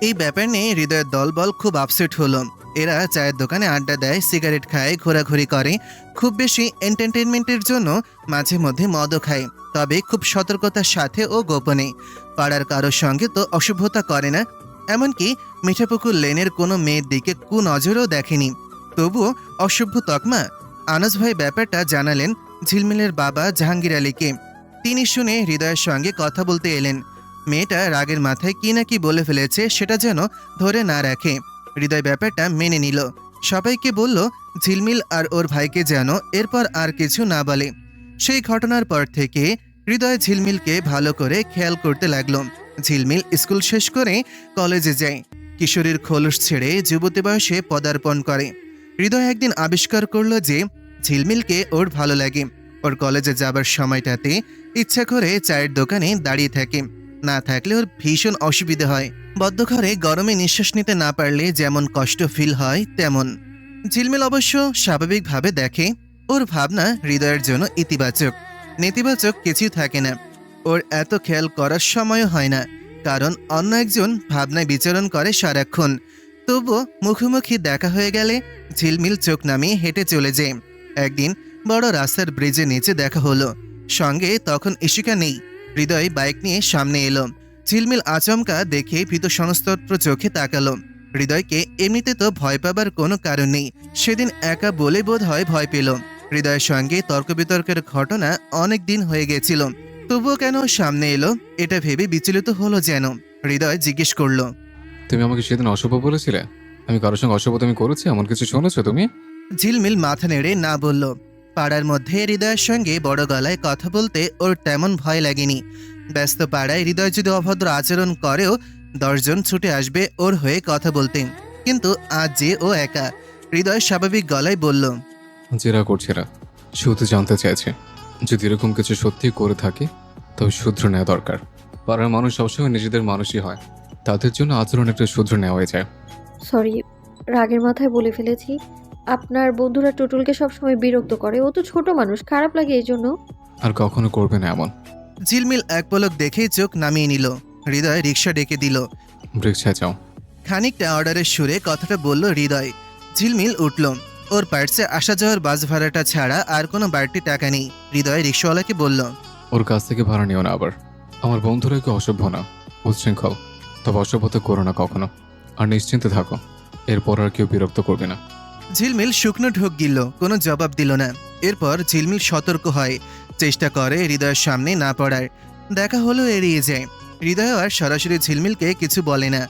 এই ব্যাপার নিয়ে হৃদয়ের দলবল খুব আপসেট হলো। এরা চায়ের দোকানে আড্ডা দেয়, সিগারেট খায়, ঘোরাঘুরি করে। খুব বেশি এন্টারটেনমেন্টের জন্য মাঝে মধ্যে মদও খায়, তবে খুব সতর্কতার সাথে ও গোপনে। পাড়ার কারোর সঙ্গে তো অসভ্যতা করে না, এমনকি মিঠাপুকুর লেনের কোনো মেয়ের দিকে কুনজরও দেখেনি। তবুও অসভ্য তকমা। আনাস ভাই ব্যাপারটা জানালেন ঝিলমিলের বাবা জাহাঙ্গীর আলীকে। তিনি শুনে হৃদয়ের সঙ্গে কথা বলতে এলেন। মেয়েটা রাগের মাথায় কি না কি বলে ফেলেছে সেটা যেন ধরে না রাখে। হৃদয় ব্যাপারটা মেনে নিল। সবাইকে বলল ঝিলমিল আর ওর ভাইকে যেন এরপর আর কিছু না বলে। সেই ঘটনার পর থেকে হৃদয় ঝিলমিলকে ভালো করে খেয়াল করতে লাগলো। ঝিলমিল স্কুল শেষ করে কলেজে যায়। কিশোরীর খোলস ছেড়ে যুবতী বয়সে পদার্পণ করে। হৃদয় একদিন আবিষ্কার করলো যে ঝিলমিলকে ওর ভালো লাগে। ওর কলেজে যাবার সময়টাতে ইচ্ছা করে চায়ের দোকানে দাঁড়িয়ে থাকে। না থাকলে ওর ভীষণ অসুবিধা হয়। বদ্ধ ঘরে গরমে নিঃশ্বাস নিতে না পারলে যেমন কষ্ট ফিল হয় তেমন। ঝিলমিল অবশ্য স্বাভাবিকভাবে দেখে ওর ভাবনা হৃদয়ের জন্য ইতিবাচক। নেতিবাচক কিছুই থাকে না। ওর এত খেয়াল করার সময়ও হয় না, কারণ অন্য একজন ভাবনায় বিচরণ করে সারাক্ষণ। তবুও মুখোমুখি দেখা হয়ে গেলে ঝিলমিল চোখ নামিয়ে হেঁটে চলে যায়। একদিন বড় রাস্তার ব্রিজের নিচে দেখা হলো। সঙ্গে তখন ইশিকা নেই। হৃদয় বাইক নিয়ে সামনে এলো। ঝিলমিল আচমকা দেখে ভীত সংস্তপ্ত চোখে তাকালো। হৃদয়কে এমনিতে তো ভয় পাবার কোনো কারণ নেই, সেদিন একা বলে বোধ হয় ভয় পেল। হৃদয়ের সঙ্গে তর্ক বিতর্কের ঘটনা অনেক দিন হয়ে গেছিল, তবুও কেন সামনে এলো এটা ভেবে বিচলিত হলো যেন। হৃদয় জিজ্ঞেস করলো, তুমি আমাকে সেদিন অসভ্য বলেছিলে? আমি কারোর সঙ্গে অসভ্যতামি করেছি এমন কিছু শুনেছো তুমি? ঝিলমিল মাথা নেড়ে না বলল। পাড়ার মধ্যে হৃদয়ের সঙ্গে বড় গলায় কথা বলতে ওর তেমন ভয় লাগেনি। ব্যস্ত পাড়ায় হৃদয় যদি অভদ্র আচরণ করেও 10 জন ছুটে আসবে ওর হয়ে কথা বলতে। কিন্তু আজ যে ও একা। হৃদয় স্বাভাবিক গলায় বলল, জেরা করছে না, শুধু জানতে চাইছে যদি এরকম কিছু সত্যি করে থাকে তবে শুধরে নেওয়া দরকার। পাড়ার মানুষ সবসময় নিজেদের মানুষই হয়, তাদের জন্য আচরণ একটু শুধরে নেওয়াই যায়। সরি, রাগের মাথায় বলে ফেলেছি। আপনার বন্ধুরা টুটুলকে সবসময় বিরক্ত করে, ও তো ছোট মানুষ, খারাপ লাগে এই জন্য। আর কখনো করবে না এমন। ঝিলমিল এক পলক দেখেই চোখ নামিয়ে নিল। হৃদয় রিক্সা ডেকে দিল। রিকশায় যাও। খানিকটা অর্ডারের সুরে কথাটা বলল হৃদয়। ঝিলমিল উঠল। ওর পার্সে আসা যাওয়ার বাস ভাড়াটা ছাড়া আর কোনো বাড়তি টাকা নেই। হৃদয় রিক্সাওয়ালাকে বলল, ওর কাছ থেকে ভাড়া নিও না আবার। আমার বন্ধুরা কেউ অসভ্য না, উচ্ছৃঙ্খল, তবে অসভ্যতা করো না কখনো। আর নিশ্চিন্তে থাকো, এরপর আর কেউ বিরক্ত করবে না। ঝিলমিল শুকনো ঢোক গিলল, কোনো জবাব দিল না। এরপর ঝিলমিল সতর্ক হয়, চেষ্টা করে হৃদয়ের সামনে না পড়ার। দেখা হলো এড়িয়ে যায়। হৃদয় আর সরাসরি ঝিলমিলকে কিছু বলে না।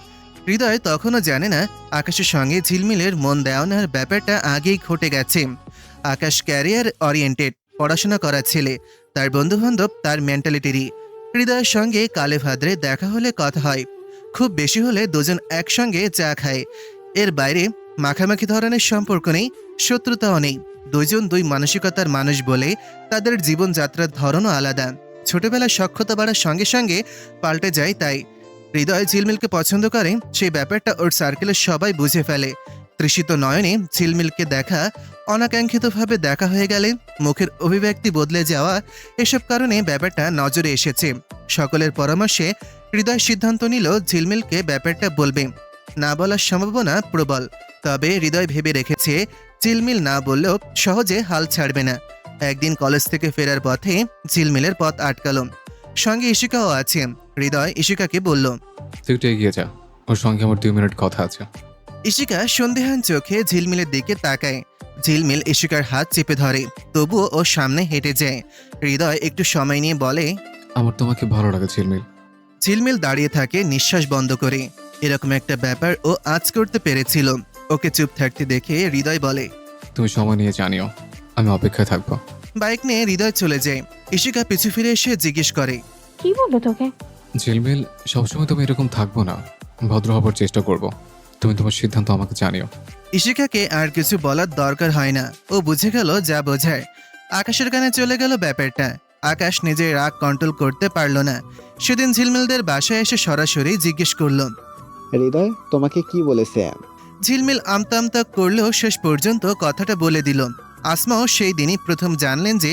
হৃদয় তখনও জানে না আকাশের সঙ্গে ঝিলমিলের মন দেওয়ানোর ব্যাপারটা আগেই ঘটে গেছে। আকাশ ক্যারিয়ার ওরিয়েন্টেড, পড়াশোনা করা ছেলে। তার বন্ধুবান্ধব তার মেন্টালিটিরই। হৃদয়ের সঙ্গে কালে ভাদ্রে দেখা হলে কথা হয়, খুব বেশি হলে দুজন একসঙ্গে চা খায়। এর বাইরে মাখামাখি ধরনের সম্পর্ক নেই, শত্রুতাও নেই। দুইজন দুই মানসিকতার মানুষ বলে তাদের জীবনযাত্রার ধরনও আলাদা। ছোটবেলায় সখ্যতা বাড়ার সঙ্গে সঙ্গে পাল্টে যায়। তাই হৃদয় ঝিলমিলকে পছন্দ করে, সেই ব্যাপারটা ওর সার্কেলের সবাই বুঝে ফেলে। তৃষিত নয়নে ঝিলমিলকে দেখা, অনাকাঙ্ক্ষিতভাবে দেখা হয়ে গেলে মুখের অভিব্যক্তি বদলে যাওয়া, এসব কারণে ব্যাপারটা নজরে এসেছে। সকলের পরামর্শে হৃদয় সিদ্ধান্ত নিল ঝিলমিলকে ব্যাপারটা বলবে। না বলার সম্ভাবনা প্রবল, তবে হৃদয় ভেবে রেখেছে ঝিলমিল না বললেও সহজে হাল ছাড়বে না। একদিন কলেজ থেকে ফেরার পথে ঝিলমিলের পথ আটকালো। সঙ্গে ইশিকাও আছে। হৃদয় ইশিকাকে বলল, তুই একটু এগিয়ে যা, ওর সঙ্গে আমার 2 মিনিট কথা আছে। ইশিকা সন্দেহান চোখে ঝিলমিলের দিকে তাকায়। ঝিলমিল ইশিকার হাত চেপে ধরে, তবুও ও সামনে হেঁটে যায়। হৃদয় একটু সময় নিয়ে বলে, আমার তোমাকে ভালো লাগে ঝিলমিল। ঝিলমিল দাঁড়িয়ে থাকে নিঃশ্বাস বন্ধ করে। এরকম একটা ব্যাপার ও আজ করতে পেরেছিল। ওকে চুপ থাকতে দেখে হৃদয় বলে, তুমি সময় নিয়ে জানিও, আমি অপেক্ষায় থাকবো। বাইক নিয়ে হৃদয় চলে যায়। ইশিকা পিছু ফিরে এসে জিজ্ঞেস করে, কি বললো তোকে? ঝিলমিল, সবসময় তুমি এরকম থাকবো না, ভদ্র হবার চেষ্টা করব। তুমি তোমার সিদ্ধান্ত আমাকে জানিও। ইশিকাকে আর কিছু বলার দরকার হয় না, ও বুঝে গেল যা বোঝার। আকাশের কানে চলে গেল ব্যাপারটা। আকাশ নিজের রাগ কন্ট্রোল করতে পারল না। সেদিন ঝিলমিলদের বাসায় এসে সরাসরি জিজ্ঞেস করলো। হৃদয় তোমাকে কি বলেছে? ঝিলমিল আমতা আমতা করলেও শেষ পর্যন্ত কথাটা বলে দিল। আসমাও সেই দিনই প্রথম জানলেন যে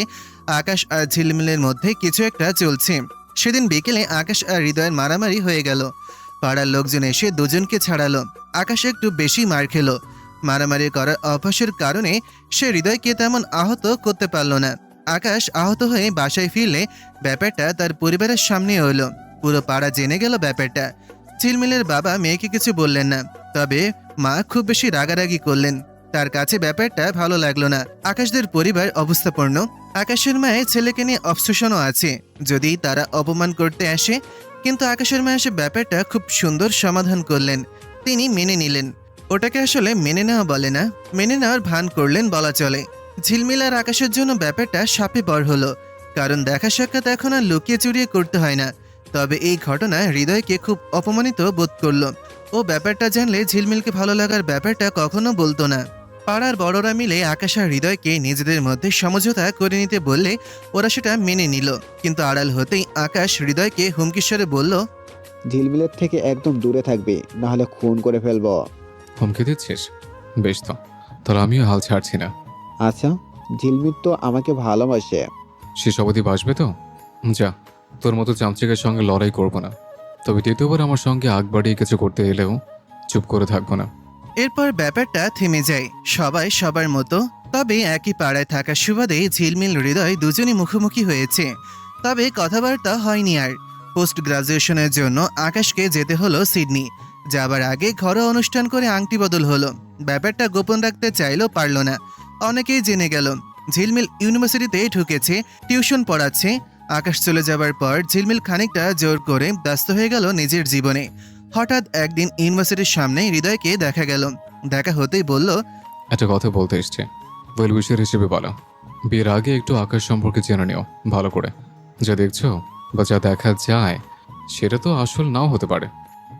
আকাশ আর ঝিলমিলের মধ্যে কিছু একটা চলছে। সেদিন বিকেলে আকাশ আর হৃদয়ের মারামারি হয়ে গেল। পাড়ার লোকজন এসে দুজনকে ছাড়ালো। আকাশ একটু বেশি মার খেলো। মারামারি করার অভ্যাসের কারণে সে হৃদয়কে তেমন আহত করতে পারল না। আকাশ আহত হয়ে বাসায় ফিরলে ব্যাপারটা তার পরিবারের সামনে এলো। পুরো পাড়া জেনে গেল ব্যাপারটা। ঝিলমিলের বাবা মেয়েকে কিছু বললেন না, তবে মা খুব বেশি রাগারাগি করলেন। তার কাছে ব্যাপারটা ভালো লাগলো না। আকাশদের পরিবার অবস্থাপন্ন। আকাশের মায়ের ছেলেকে নিয়ে অবসেশনও আছে যদি তারা অপমান করতে আসে। কিন্তু আকাশের মা এসে ব্যাপারটা খুব সুন্দর সমাধান করলেন। তিনি মেনে নিলেন। ওটাকে আসলে মেনে নেওয়া বলে না, মেনে নেওয়ার ভান করলেন বলা চলে। ঝিলমিল আর আকাশের জন্য ব্যাপারটা সাপে বর হলো, কারণ দেখা সাক্ষাৎ এখন আর লুকিয়ে চুরিয়ে করতে হয় না। তবে এই ঘটনা হৃদয়কে খুব অপমানিত বোধ করলো। ও ব্যাপারটা জানলে ঝিলমিলকে ভালো লাগার ব্যাপারটা কখনো বলতো না। পাড়ার বড়রা মিলে আকাশ আর হৃদয়কে নিজেদের মধ্যে সমঝোতা করে নিতে বললে ওরা সেটা মেনে নিল। কিন্তু আড়াল হতেই আকাশ হৃদয়কে হুমকিস্বরে বলল, ঝিলমিলের থেকে একদম দূরে থাকবি, না হলে খুন করে ফেলবো। হুমকি দিচ্ছিস? বেশ তো, তাহলে আমিও হাল ছাড়ছি না। আচ্ছা, ঝিলমিল তো আমাকে ভালোবাসে। শেষ অবধি বাসবে তো? যা, তোর মতো চামচিকের সঙ্গে লড়াই করবো না। তবে দ্বিতীয়বার আমার সঙ্গে আগ বাড়িয়ে কিছু করতে এলেও চুপ করে থাকবো না। এরপর ব্যাপারটা থেমে যায়। সবাই সবার মতো। তবে একই পাড়ায় থাকার সুবাদে ঝিলমিল হৃদয় দুজনই মুখোমুখি হয়েছে। তবে কথাবার্তা হয়নি আর। পোস্ট গ্রাজুয়েশনের জন্য আকাশকে যেতে হলো সিডনি। যাবার আগে ঘরোয়া অনুষ্ঠান করে আংটি বদল হলো। ব্যাপারটা গোপন রাখতে চাইলেও পারল না। অনেকেই জেনে গেল ঝিলমিল ইউনিভার্সিটিতে ঢুকেছে, টিউশন পড়াচ্ছে। আকাশ চলে যাবার পর ঝিলমিল খানিকটা জোর করে ব্যস্ত হয়ে গেল নিজের জীবনে। হঠাৎ একদিন ইউনিভার্সিটির সামনে হৃদয়কে দেখা গেল। দেখা হতেই বলল, একটা কথা বলতে এসছে, ওয়েল উইশার হিসেবে বলো। বিয়ের আগে একটু আকাশ সম্পর্কে জেনে নিও ভালো করে। যা দেখছো বা যা দেখা যায় সেটা তো আসল নাও হতে পারে।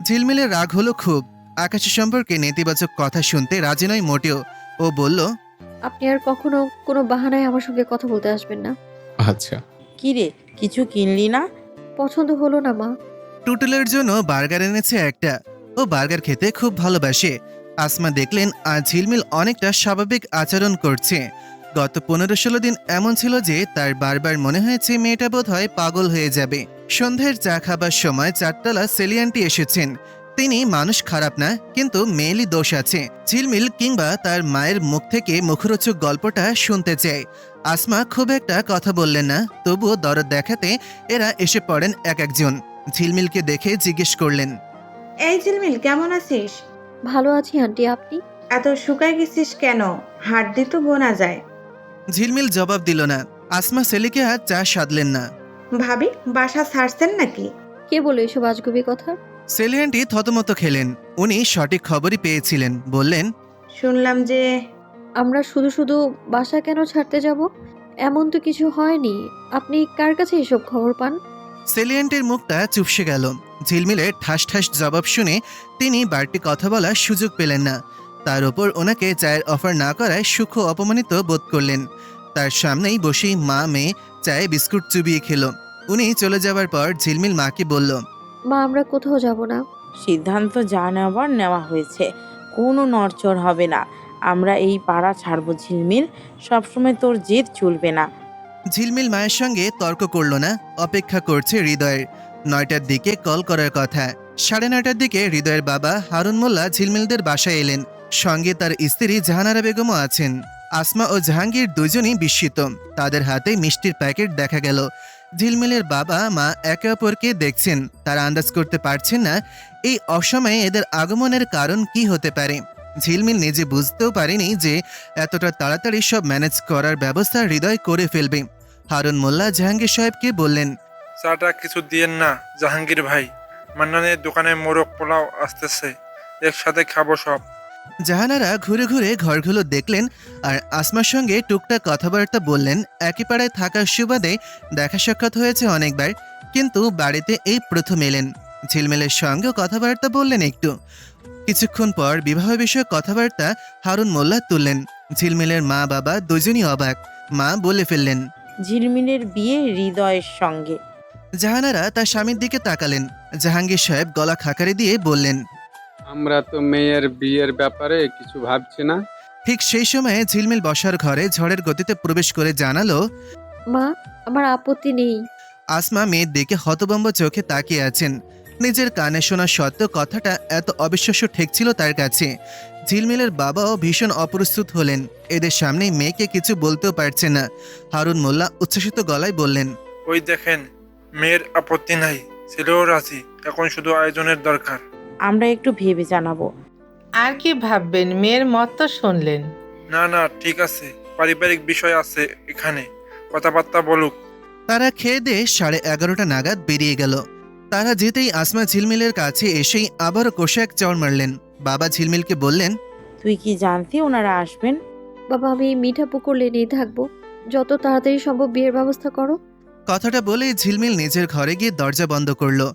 ঝিলমিলের রাগ হলো খুব। আকাশের সম্পর্কে নেতিবাচক কথা শুনতে রাজি নয় মোটেও। ও বলল, আপনি আর কখনো কোনো বাহানায় আমার সঙ্গে কথা বলতে আসবেন না। আচ্ছা, কি রে, কিছু কিনলি না? পছন্দ হলো না মা। টুটুলের জন্য বার্গার এনেছে একটা। ও বার্গার খেতে খুব ভালোবাসে। আসমা দেখলেন আর ঝিলমিল অনেকটা স্বাভাবিক আচরণ করছে। গত 15-16 দিন এমন ছিল যে তার বারবার মনে হয়েছে মেয়েটা বোধহয় পাগল হয়ে যাবে। সন্ধ্যের চা খাবার সময় চারতলা সেলিয়ানটি এসেছেন। তিনি মানুষ খারাপ না, কিন্তু মেয়েলি দোষ আছে। ঝিলমিল কিংবা তার মায়ের মুখ থেকে মুখরোচক গল্পটা শুনতে চায়। আসমা খুব একটা কথা বললেন না, তবুও দরদ দেখাতে এরা এসে পড়েন এক একজন। ঝিলমিলকে দেখে জিজ্ঞেস করলেন, এই ঝিলমিল, কেমন আছিস? ভালো আছি আন্টি, আপনি? এত শুকায় গেছিস কেন? হাত দিয়ে তো বোনা যায়। ঝিলমিল জবাব দিল না। আসমা সেলিকে আর চা সাধলেন না। ভাবি, বাসা ছাড়ছেন নাকি? কে বলে এসব আজগুবি কথা? সেলিয়ানটি থতমত খেলেন। উনি সঠিক খবরই পেয়েছিলেন। বললেন, শুনলাম যে আমরা শুধু শুধু বাসা কেন ছাড়তে যাব? এমন তো কিছু হয়নি। আপনি কার কাছে এসব খবর পান? সেলিয়ানটির মুখটা চুপসে গেল। ঝিলমিলের ঠাস ঠাস জবাব শুনে তিনি বাড়তি কথা বলার সুযোগ পেলেন না। তার ওপর ওনাকে চায়ের অফার না করায় সূক্ষ্ম অপমানিত বোধ করলেন। তার সামনেই বসেই মা মেয়ে চায়ে বিস্কুট চুবিয়ে খেল। উনি চলে যাবার পর ঝিলমিল মাকে বলল, মা, আমরা কোথাও যাব না। সিদ্ধান্ত যা নেওয়ার নেওয়া হয়েছে, কোনো নড়চড় হবে না। আমরা এই পাড়া ছাড়বো ঝিলমিল। সবসময় তোর জেদ চলবে না। ঝিলমিল মায়ের সঙ্গে তর্ক করল না। অপেক্ষা করছে হৃদয়ের। 9টার দিকে কল করার কথা। 9:30টার দিকে হৃদয়ের বাবা হারুন মোল্লা ঝিলমিলদের বাসায় এলেন। সঙ্গে তার স্ত্রী জাহানারা বেগমও আছেন। আসমা ও জাহাঙ্গীর দুজনই বিস্মিত। তাদের হাতে মিষ্টির প্যাকেট দেখা গেল। ঝিলমিলের বাবা মা একে অপরকে দেখছেন। তারা আন্দাজ করতে পারছেন না এই অসময়ে এদের আগমনের কারণ কি হতে পারে। ঝিলমিল নিজে বুঝতেও পারেনি যে এতটা তাড়াতাড়ি সব ম্যানেজ করার ব্যবস্থা হৃদয় করে ফেলবে। হারুন মোল্লা জাহাঙ্গীর সাহেবকে বললেন, চাটা কিছু দিয়েন না জাহাঙ্গীর ভাই। মান্নানের দোকানে মোরগ পোলাও আসতেছে, একসাথে খাবো সব। জাহানারা ঘুরে ঘুরে ঘরগুলো দেখলেন আর আসমার সঙ্গে টুকটাক কথাবার্তা বললেন। একই পাড়ায় থাকার সুবাদে দেখা সাক্ষাৎ হয়েছে অনেকবার, কিন্তু বাড়িতে এই প্রথম এলেন। ঝিলমিলের সঙ্গেও কথাবার্তা বললেন একটু। কিছুক্ষণ পর বিবাহ বিষয়ক কথাবার্তা হারুন মোল্লা তুললেন। ঝিলমিলের মা বাবা দুজনই অবাক। মা বলে ফেললেন, ঝিলমিলের বিয়ে হৃদয়ের সঙ্গে। জাহানারা তার স্বামীর দিকে তাকালেন। জাহাঙ্গীর সাহেব গলা খাকারি দিয়ে বললেন, আমরা তো মেয়ের বিয়ের ব্যাপারে কিছু ভাবছি না। ঠিক সেই সময়ে ঝিলমিল বসার ঘরে ঝড়ের গতিতে প্রবেশ করে জানালো, মা, আমার আপত্তি নেই। আসমা মেয়ের দিকে হতভম্ব চোখে তাকিয়ে আছেন। নিজের কানে শোনা সত্ত্বেও কথাটা এত অবিশ্বাস্য ঠেকছিল তার কাছে। ঝিলমিলের বাবাও ভীষণ অপ্রস্তুত হলেন। এদের সামনে মেয়েকে কিছু বলতেও পারছে না। হারুন মোল্লা উচ্ছ্বসিত গলায় বললেন, ওই দেখেন, মেয়ের আপত্তি নাই, ছেলেও রাজি। এখন শুধু আয়োজনের দরকার। আমরা একটু ভেবে জানাবো। আর কি ভাববেন, মেয়ের মত তো শুনলেন। না না, ঠিক আছে, পারিবারিক বিষয় আছে এখানে, কথাবার্তা বলুক। তারা খেয়ে দিয়ে 11:30 নাগাদ বেরিয়ে গেল। তারা যেতেই আসমা ঝিলমিলের কাছে এসেই আবারও কষে এক চড় মারলেন। বাবা ঝিলমিলকে বললেন, তুই কি জানতি ওনারা আসবেন? বাবা, আমি মিঠা পুকুর লেনেই থাকবো। যত তাড়াতাড়ি সম্ভব বিয়ের ব্যবস্থা করো। কথাটা বলে ঝিলমিল নিজের ঘরে গিয়ে দরজা বন্ধ করলো।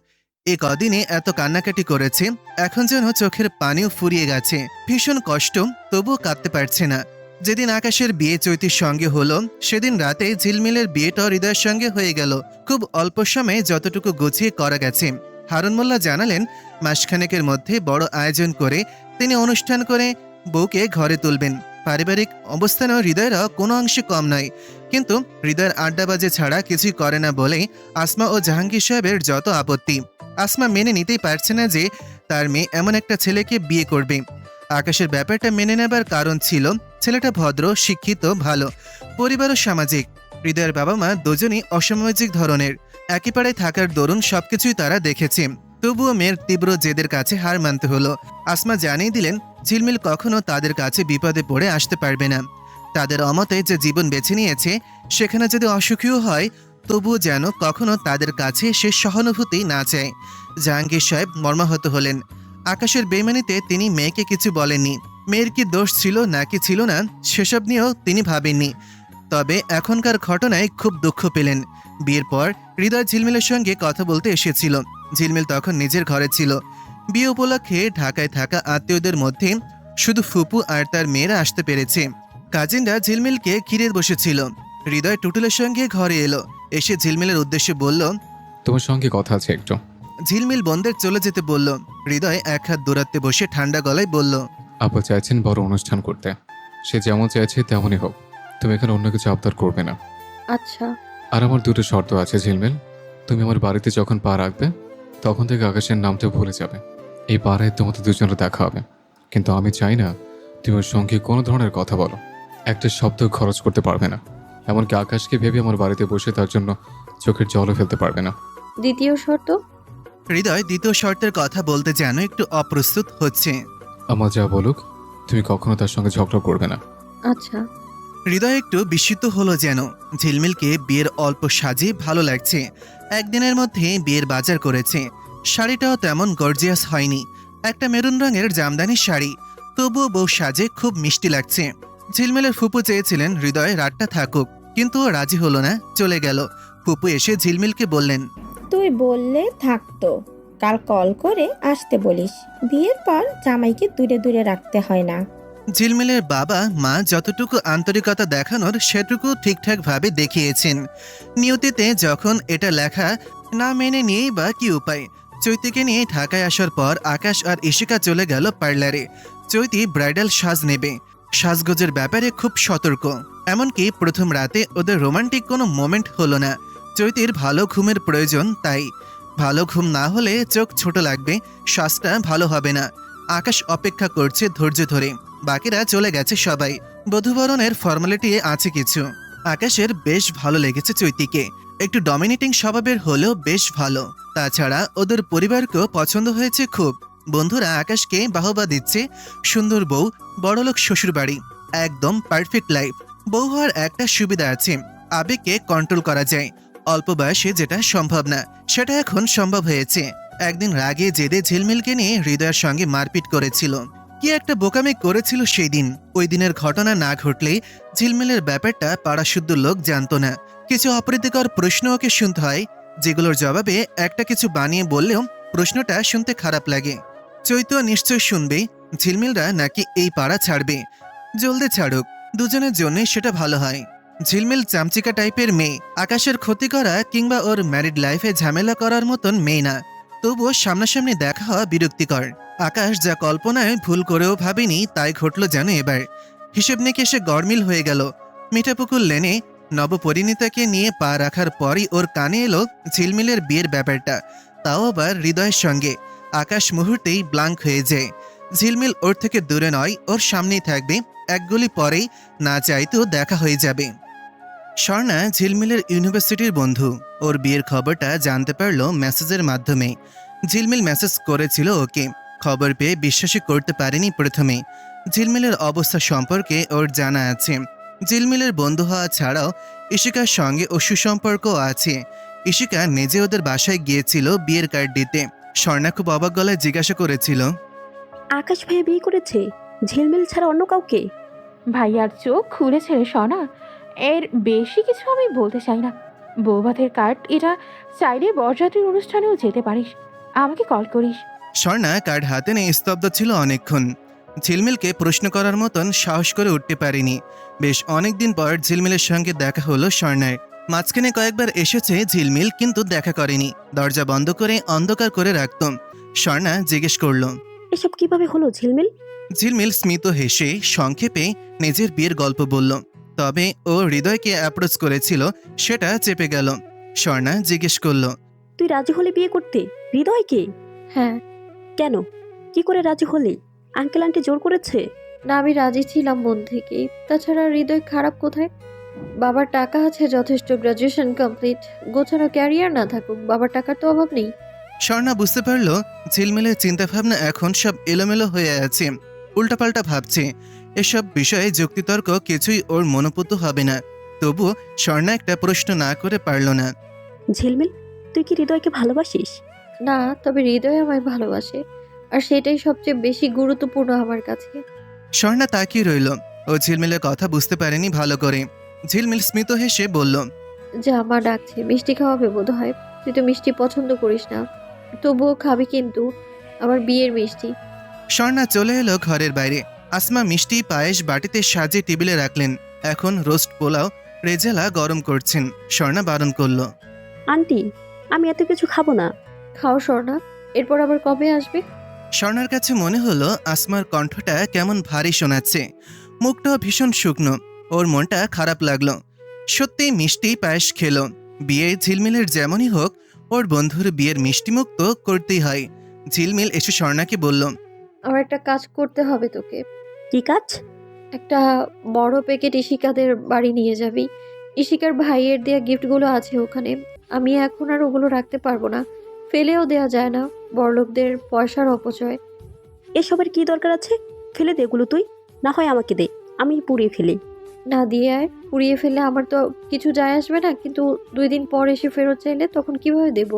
এ কদিনে এত কান্নাকাটি করেছে, এখন যেন চোখের পানিও ফুরিয়ে গেছে। ভীষণ কষ্ট, তবুও কাঁদতে পারছে না। যেদিন আকাশের বিয়ে চৈতির সঙ্গে হলো, সেদিন রাতে ঝিলমিলের বিয়েটা হৃদয়ের সঙ্গে হয়ে গেল। খুব অল্প সময়ে যতটুকু গুছিয়ে করা গেছে। হারুন মোল্লা জানালেন, মাসখানেকের মধ্যে বড় আয়োজন করে তিনি অনুষ্ঠান করে বউকে ঘরে তুলবেন। পারিবারিক অবস্থানেও হৃদয়েরও কোনো অংশে কম নয়, কিন্তু হৃদয়ের আড্ডাবাজে ছাড়া কিছুই করে না বলেই আসমা ও জাহাঙ্গীর সাহেবের যত আপত্তি। আসমা মেনে নিতেই পারছে না যে তার মেয়ে এমন একটা ছেলেকে বিয়ে করবে। আকাশের ব্যাপারটা মেনে নেবার কারণ ছিল ছেলেটা ভদ্র, শিক্ষিত, ভালো, পরিবার ও সামাজিক। হৃদয়ের বাবা মা দুজনই অসামাজিক ধরনের। একই পাড়ায় থাকার দরুন সবকিছুই তারা দেখেছে। তবুও মেয়ের তীব্র জেদের কাছে হার মানতে হলো। আসমা জানিয়ে দিলেন, ঝিলমিল কখনো তাদের কাছে বিপদে পড়ে আসতে পারবে না। তাদের অমতে যে জীবন বেছে নিয়েছে, সেখানে যদি অসুখীও হয়, তবুও যেন কখনো তাদের কাছে সে সহানুভূতি না চায়। জাহাঙ্গীর সাহেব মর্মাহত হলেন। আকাশের বেইমানিতে তিনি মেয়েকে কিছু বলেননি। মেয়ের কি দোষ ছিল নাকি ছিল না সেসব নিয়েও তিনি ভাবেননি। তবে এখনকার ঘটনায় খুব দুঃখ পেলেন। বিয়ের পর হৃদয় ঝিলমিলের সঙ্গে কথা বলতে এসেছিল। ঝিলমিল তখন নিজের ঘরে ছিল। বিয়ে উপলক্ষে ঢাকায় থাকা আত্মীয়দের মধ্যে শুধু ফুপু আর তার মেয়েরা আসতে পেরেছে। কাজিনরা ঝিলমিলকে ঘিরে বসেছিল। হৃদয় টুটুলের সঙ্গে ঘরে এলো। এসে ঝিলমিলের উদ্দেশ্যে বলল, তোমার সঙ্গে কথা আছে একটু। ঝিলমিল বোনদের চলে যেতে বলল। হৃদয় এক হাত দূরত্বে বসে ঠান্ডা গলায় বলল, আপা চাইছেন বড় অনুষ্ঠান করতে, সে যেমন চাইছে তেমনই হোক, তুমি এখানে অন্য কিছু আবদার করবে না। আচ্ছা। আর আমার দুটো শর্ত আছে ঝিলমিল। তুমি আমার বাড়িতে যখন পা রাখবে তখন থেকে আকাশের নামটা ভুলে যাবে। এই পাড়ায় তোমাদের দুজনের দেখা হবে, কিন্তু আমি চাই না তুমি ওর সঙ্গে কোনো ধরনের কথা বলো। একটা শব্দ খরচ করতে পারবে না, এমনকি আকাশকে ভেবে আমার বাড়িতে বসে তার জন্য চোখের জলও ফেলতে পারবে না। দ্বিতীয় শর্ত? হৃদয় দ্বিতীয় শর্তের কথা বলতে যেন একটু অপ্রস্তুত হচ্ছে। আমার যা বলুক তুমি কখনো তার সঙ্গে ঝগড়া করবে না। আচ্ছা। হৃদয় একটু বিস্মিত হলো যেন। ঝিলমিলকে বিয়ের অল্প সাজে ভালো লাগছে। একদিনের মধ্যে বিয়ের বাজার করেছে। শাড়িটাও তেমন গর্জিয়াস হয়নি, একটা মেরুন রঙের জামদানি শাড়ি। তবুও বউ সাজে খুব মিষ্টি লাগছে। ঝিলমিলের ফুপু চেয়েছিলেন হৃদয় রাতটা থাকুক, কিন্তু ও রাজি হলো না, চলে গেল। ফুপু এসে ঝিলমিলকে বললেন, তুই বললে থাকতো, কাল কল করে আসতে বলিস। বিয়ের পর জামাইকে দূরে দূরে রাখতে হয় না। ঝিলমিলের বাবা মা যতটুকু আন্তরিকতা দেখানোর সেটুকু ঠিকঠাকভাবে দেখিয়েছেন। নিয়তিতে যখন এটা লেখা, না মেনে নিয়েই বা কি উপায়। চৈতিকে নিয়ে ঢাকায় আসার পর আকাশ আর ইশিকা চলে গেল পার্লারে। চৈতি ব্রাইডাল সাজ নেবে। সাজগোজের ব্যাপারে খুব সতর্ক। এমনকি প্রথম রাতে ওদের রোমান্টিক কোনো মোমেন্ট হলো না। চৈতির ভালো ঘুমের প্রয়োজন, তাই ভালো ঘুম না হলে চোখ ছোট লাগবে, শ্বাসটা ভালো হবে না। আকাশ অপেক্ষা করছে ধৈর্য ধরে। বাকিরা চলে গেছে সবাই। বধূবরণের ফর্মালিটি আছে কিছু। আকাশের বেশ ভালো লেগেছে চৈতিকে। একটু ডমিনেটিং স্বভাবের হলেও বেশ ভালো। তাছাড়া ওদের পরিবারকেও পছন্দ হয়েছে খুব। বন্ধুরা আকাশকে বাহবা দিচ্ছে। সুন্দর বউ, বড়লোক শ্বশুরবাড়ি, একদম পারফেক্ট লাইফ। বউ হওয়ার একটা সুবিধা আছে, আবেগকে কন্ট্রোল করা যায়। অল্প বয়সে যেটা সম্ভব না সেটা এখন সম্ভব হয়েছে। একদিন রাগে জেদে ঝিলমিলকে নিয়ে হৃদয়ের সঙ্গে মারপিট করেছিল। কি একটা বোকামি করেছিল সেই দিন। ওই দিনের ঘটনা না ঘটলে ঝিলমিলের ব্যাপারটা পাড়াশুদ্ধ লোক জানতো না। কিছু অপ্রীতিকর প্রশ্ন ওকে শুনতে হয়, যেগুলোর জবাবে একটা কিছু বানিয়ে বললেও প্রশ্নটা শুনতে খারাপ লাগে। চৈত্য নিশ্চয় শুনবে ঝিলমিলরা নাকি এই পাড়া ছাড়বে। জলদি ছাড়ুক, দুজনের জন্য সেটা ভালো হয়। ঝিলমিল চামচিকা টাইপের মেয়ে, আকাশের ক্ষতি করা কিংবা ওর ম্যারিড লাইফে ঝামেলা করার মতন মেয়ে না। তবুও সামনাসামনি দেখা হওয়া বিরক্তিকর। আকাশ যা কল্পনায় ভুল করেও ভাবেনি তাই ঘটল যেন এবার। হিসেব নিকেশে গড়মিল হয়ে গেল। মিঠাপুকুর লেনে নবপরিণীতাকে নিয়ে পা রাখার পরই ওর কানে এলো ঝিলমিলের বিয়ের ব্যাপারটা, তাও আবার হৃদয়ের সঙ্গে। আকাশ মুহূর্তেই ব্লাঙ্ক হয়ে যায়। ঝিলমিল ওর থেকে দূরে নয়, ওর সামনেই থাকবে। এক গলি পরেই না চাইতেও দেখা হয়ে যাবে। স্বর্ণা ঝিলমিলের ইউনিভার্সিটির বন্ধু। ওর বিয়ের খবরটা জানতে পারলো মেসেজের মাধ্যমে। ঝিলমিল মেসেজ করেছিল ওকে। খবর পেয়ে বিশ্বাসই করতে পারেনি প্রথমে। ঝিলমিলের অবস্থা সম্পর্কে ওর জানা আছে। ঝিলমিলের বন্ধু হওয়া ছাড়াও ইশিকার সঙ্গে ও সুসম্পর্কও আছে। ইশিকা নিজে ওদের বাসায় গিয়েছিল বিয়ের কার্ড দিতে। স্বর্ণা খুব অবাক গলায় জিজ্ঞাসা করেছিল, আকাশ ভাইয়া বিয়ে করেছে ঝিলমিল ছাড়া অন্য কাউকে? ভাইয়ার চোখ খুলেছে রে সোনা। এর বেশি কিছু আমি বলতে চাই না। বৌভাতের কার্ড, এটা চাইলে বরযাত্রীর অনুষ্ঠানেও যেতে পারিস, আমাকে কল করিস। স্বর্ণা কার্ড হাতে নিয়ে স্তব্ধ ছিল অনেকক্ষণ। ঝিলমিলকে প্রশ্ন করার মতন সাহস করে উঠতে পারিনি। বেশ অনেকদিন পর ঝিলমিলের সঙ্গে দেখা হলো স্বর্ণার। মাঝখানে কয়েকবার এসেছে ঝিলমিল, কিন্তু দেখা করেনি। দরজা বন্ধ করে অন্ধকার করে রাখতাম। স্বর্ণা জিজ্ঞেস করলো, এসব কিভাবে হলো ঝিলমিল? ঝিলমিল স্মিত হেসে সংক্ষেপে নিজের বিয়ের গল্প বলল। তবে ও হৃদয়কে অ্যাপ্রোচ করেছিল, সেটা চেপে গেল। স্বর্ণা জিজ্ঞেস করলো, তুই রাজি হলে বিয়ে করতে হৃদয়কে? হ্যাঁ। কেন, কি করে রাজি হলি? আঙ্কেল আন্টি জোর করেছে? না, আমি রাজি ছিলাম মন থেকেই। তাছাড়া হৃদয় খারাপ কোথায়? বাবার টাকা আছে যথেষ্ট, গ্রাজুয়েশন কমপ্লিট, গোছানো ক্যারিয়ার না থাকুক, বাবার টাকার তো অভাব নেই। স্বর্ণা বুঝতে পারলো ঝিলমিলের চিন্তাভাবনা এখন সব এলোমেলো হয়ে আছে, উল্টাপাল্টা ভাবছে। এসব বিষয়ে যুক্তিতর্ক কিছুই ওর মনোপুত হবে না। তবু স্বর্ণা একটা প্রশ্ন না করে পারল না। ঝিলমিল, তুই কি হৃদয়কে ভালোবাসিস? না, তবে হৃদয় আমায় ভালোবাসে, আর সেটাই সবচেয়ে বেশি গুরুত্বপূর্ণ আমার কাছে। স্বর্ণা তাকিয়ে রইল। ও ঝিলমিলের কথা বুঝতে পারেনি ভালো করে। ঝিলমিল স্মিত হেসে বলল, যা মা ডাকছে, মিষ্টি খাওয়াবে বোধ হয়। তুই তো মিষ্টি পছন্দ করিস না, তবুও খাবি কিন্তু আমার বিয়ের মিষ্টি। স্বর্ণা চলে এলো ঘরের বাইরে। আসমা মিষ্টি পায়েস বাটিতে সাজিয়ে টেবিলে রাখলেন। এখন রোস্ট পোলাও রেজালা গরম করছেন। স্বর্ণা বারণ করল, আন্টি, আমি এত কিছু খাবো না। খাও স্বর্ণা, এরপর আবার কবে আসবে? স্বর্ণার কাছে মনে হলো আসমার কণ্ঠটা কেমন ভারী শোনাচ্ছে, মুখটাও ভীষণ শুকনো। ওর মনটা খারাপ লাগলো। সত্যি মিষ্টি পায়েস খেলো। বিয়ে ঝিলমিলের যেমনই হোক, ওর বন্ধুর বিয়ের মিষ্টি মুখ তো করতেই হয়। ঝিলমিল এসে স্বর্ণাকে বলল, আমার একটা কাজ করতে হবে তোকে। কি কাজ? একটা বড় প্যাকেট ইশিকাদের বাড়ি নিয়ে যাবি। ইশিকার ভাইয়ের দেয়া গিফটগুলো আছে ওখানে। আমি এখন আর ওগুলো রাখতে পারবো না, ফেলেও দেয়া যায় না। বড়লোকদের পয়সার অপচয়। এসবের কি দরকার আছে? ফেলে দে এগুলো তুই, না হয় আমাকে দে, আমি পুড়িয়ে ফেলি। না দিয়ে আয়, পুড়িয়ে ফেললে আমার তো কিছু যায় আসবে না, কিন্তু 2 দিন পর এসে ফেরত চাইলে তখন কিভাবে দেব?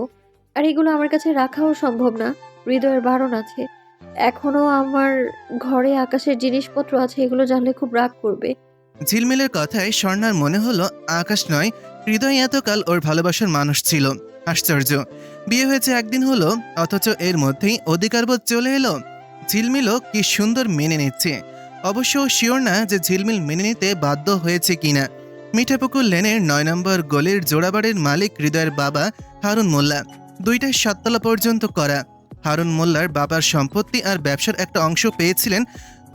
আর এগুলো আমার কাছে রাখাও সম্ভব না, হৃদয়ের বারণ আছে। এখনো আমার ঘরে আকাশের জিনিসপত্র আছে, এগুলো জানলে খুব রাগ করবে। ঝিলমিলের কথায় স্বর্ণার মনে হলো আকাশ নয়, হৃদয় এতকাল ওর ভালোবাসার মানুষ ছিল। আশ্চর্য, বিয়ে হয়েছে একদিন হলো, অথচ এর মধ্যেই অধিকারবোধ চলে এলো। ঝিলমিলও কি সুন্দর মেনে নিচ্ছে। অবশ্য শিওর না যে ঝিলমিল মেনে নিতে বাধ্য হয়েছে কিনা। মিঠাপুকুর লেনের 9 নম্বর গলির জোড়াবাড়ির মালিক হৃদয়ের বাবা হারুন মোল্লা। 2টা 7 তলা পর্যন্ত করা। হারুন মোল্লার বাবার সম্পত্তি আর ব্যবসার একটা অংশ পেয়েছিলেন।